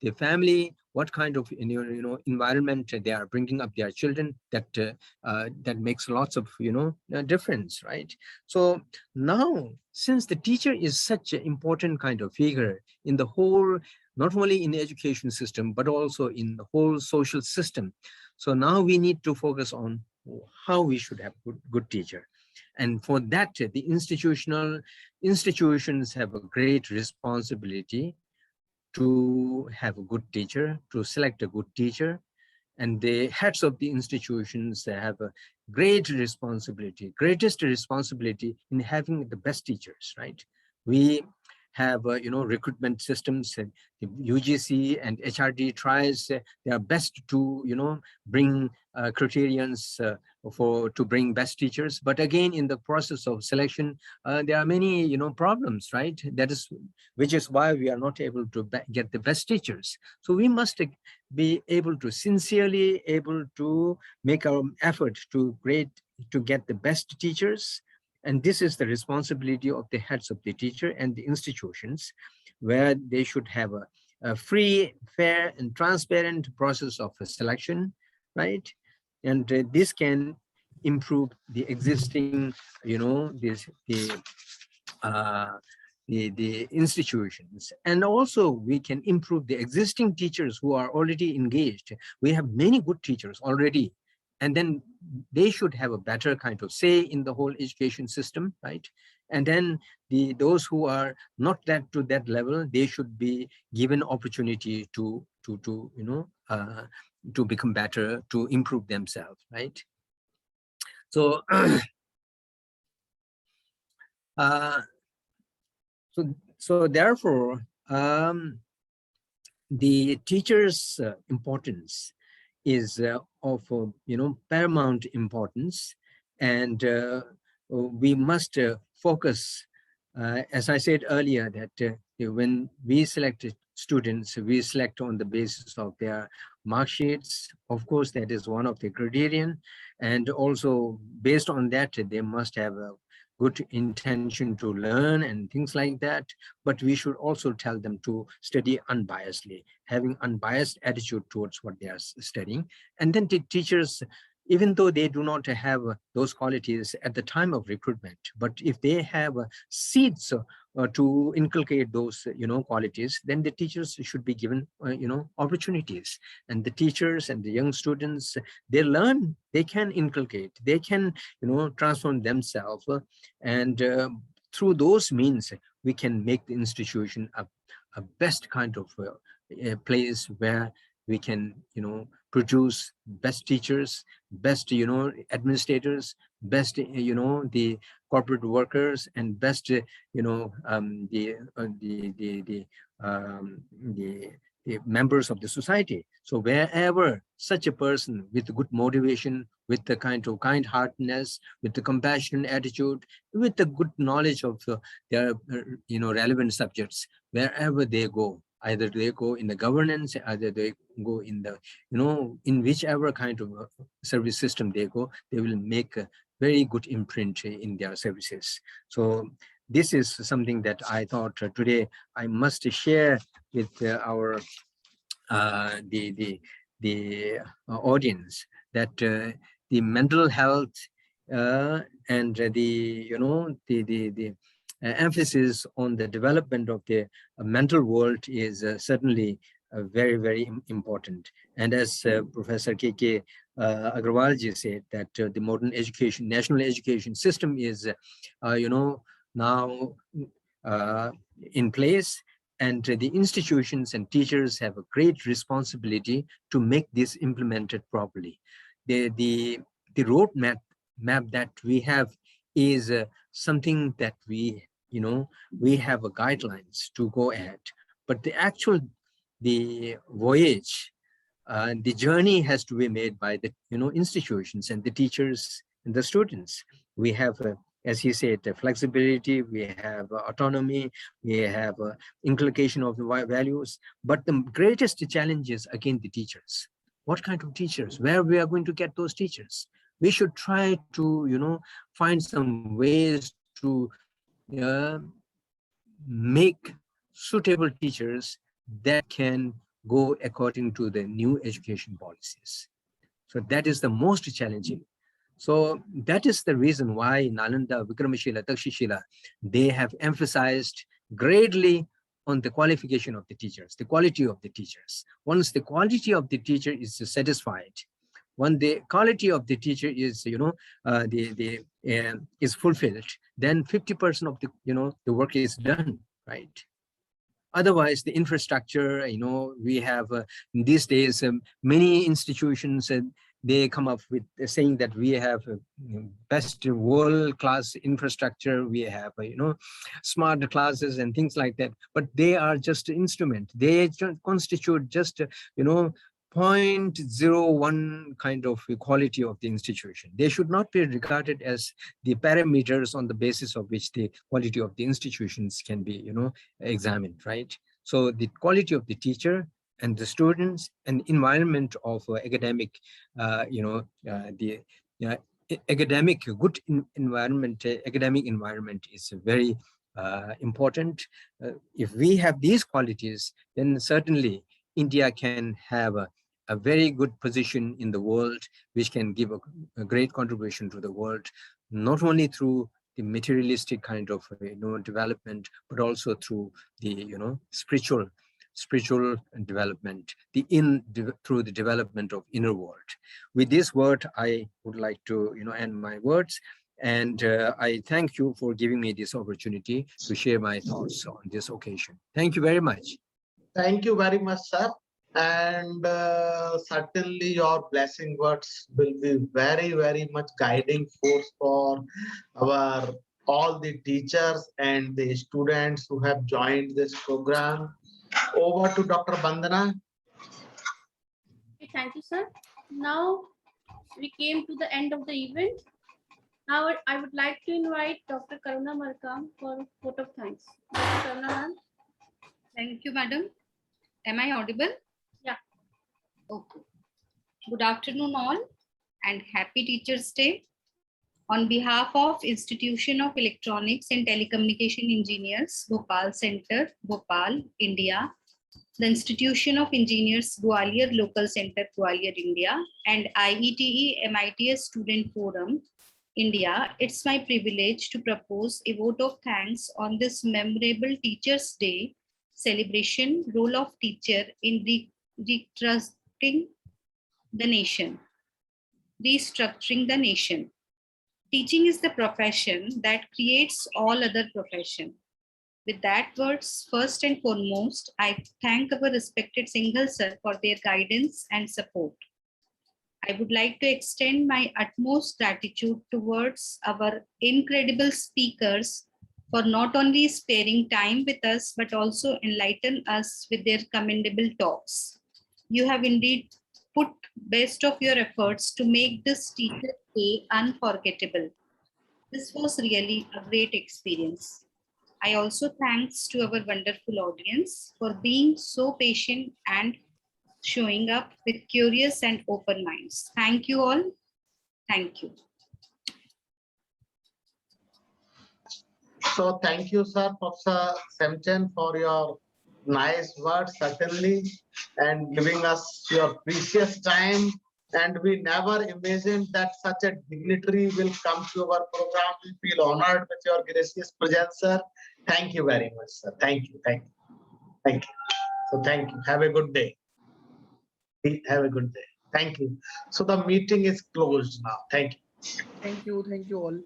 The family, what kind of environment they are bringing up their children, that makes lots of difference, right? So now, since the teacher is such an important kind of figure in the whole, not only in the education system but also in the whole social system, so now we need to focus on how we should have good teacher. And for that, the institutions have a great responsibility to have a good teacher, to select a good teacher. And the heads of the institutions have a greatest responsibility in having the best teachers, right? We have, recruitment systems, and the UGC and HRD tries their best to, bring criterions to bring best teachers. But again, in the process of selection, there are many, problems, right? Which is why we are not able to get the best teachers. So we must be able to sincerely make our effort to get the best teachers. And this is the responsibility of the heads of the teacher and the institutions, where they should have a free, fair, and transparent process of selection, right? And this can improve the existing, the institutions. And also we can improve the existing teachers who are already engaged. We have many good teachers already, and then they should have a better kind of say in the whole education system, right? And then those who are not to that level, they should be given opportunity to to become better, to improve themselves, right? So so therefore, the teacher's importance is of paramount importance, and we must focus, as I said earlier, that when we select students, we select on the basis of their mark sheets. Of course, that is one of the criterion, and also based on that, they must have a good intention to learn and things like that. But we should also tell them to study unbiasedly, having unbiased attitude towards what they are studying. And then the teachers, even though they do not have those qualities at the time of recruitment, but if they have seeds to inculcate those qualities, then the teachers should be given opportunities. And the teachers and the young students, they learn, they can inculcate, they can transform themselves, and through those means we can make the institution a best kind of a place where we can produce best teachers, best administrators, best the corporate workers, and best the members of the society. So wherever such a person with good motivation, with the kind of kind-heartedness, with the compassionate attitude, with the good knowledge of their relevant subjects, wherever they go, either they go in the governance, either they go in the in whichever kind of service system they go, they will make a very good imprint in their services. So this is something that I thought today I must share with our the audience, that the mental health and the emphasis on the development of the mental world is certainly very, very important. And as Professor K.K. Agrawalji said, that the modern education, national education system is, now in place, and the institutions and teachers have a great responsibility to make this implemented properly. The roadmap that we have is something that we have a guidelines to go at, but the voyage, the journey has to be made by the institutions and the teachers and the students. We have as he said, flexibility, we have autonomy, we have inculcation of the values, but the greatest challenge is again the teachers. What kind of teachers? Where we are going to get those teachers? We should try to find some ways to make suitable teachers that can go according to the new education policies. So that is the most challenging. So that is the reason why Nalanda, Vikramashila, Takshashila, they have emphasized greatly on the qualification of the teachers, the quality of the teachers. Once the quality of the teacher is satisfied, when the quality of the teacher is, is fulfilled, then 50% of the work is done, right? Otherwise, the infrastructure, we have these days many institutions, they come up with saying that we have best world-class infrastructure, we have smart classes and things like that, but they are just an instrument. They constitute just 0.01 kind of quality of the institution. They should not be regarded as the parameters on the basis of which the quality of the institutions can be examined, right? So the quality of the teacher and the students and environment of academic, academic good environment, academic environment is very important. If we have these qualities, then certainly India can have a very good position in the world, which can give a great contribution to the world, not only through the materialistic kind of development, but also through the spiritual spiritual development, through the development of inner world. With this word, I would like to end my words. And I thank you for giving me this opportunity to share my thoughts on this occasion. Thank you very much. Thank you very much, sir. And certainly your blessing words will be very, very much guiding force for our all the teachers and the students who have joined this program. Over to Dr. Bandana. Okay, thank you, sir. Now we came to the end of the event. Now I would like to invite Dr. Karuna Markam for a vote of thanks. Dr. Karuna, ma'am. Thank you, madam. Am I audible? Yeah. Okay. Good afternoon, all, and happy Teachers' Day. On behalf of Institution of Electronics and Telecommunication Engineers, Bhopal Center, Bhopal, India, the Institution of Engineers, Gwalior Local Center, Gwalior, India, and IETE MITS Student Forum, India, it's my privilege to propose a vote of thanks on this memorable Teachers' Day celebration, role of teacher in restructuring the nation. Teaching is the profession that creates all other profession. With that words, first and foremost, I thank our respected Singhal sir for their guidance and support. I would like to extend my utmost gratitude towards our incredible speakers for not only sparing time with us, but also enlighten us with their commendable talks. You have indeed put best of your efforts to make this Teacher's Day unforgettable. This was really a great experience. I also thanks to our wonderful audience for being so patient and showing up with curious and open minds. Thank you all. Thank you. So thank you, sir, Professor Semchen, for your nice words, certainly, and giving us your precious time. And we never imagined that such a dignitary will come to our program. We feel honored with your gracious presence, sir. Thank you very much, sir. Thank you. Thank you. Thank you. So thank you. Have a good day. Have a good day. Thank you. So the meeting is closed now. Thank you. Thank you all.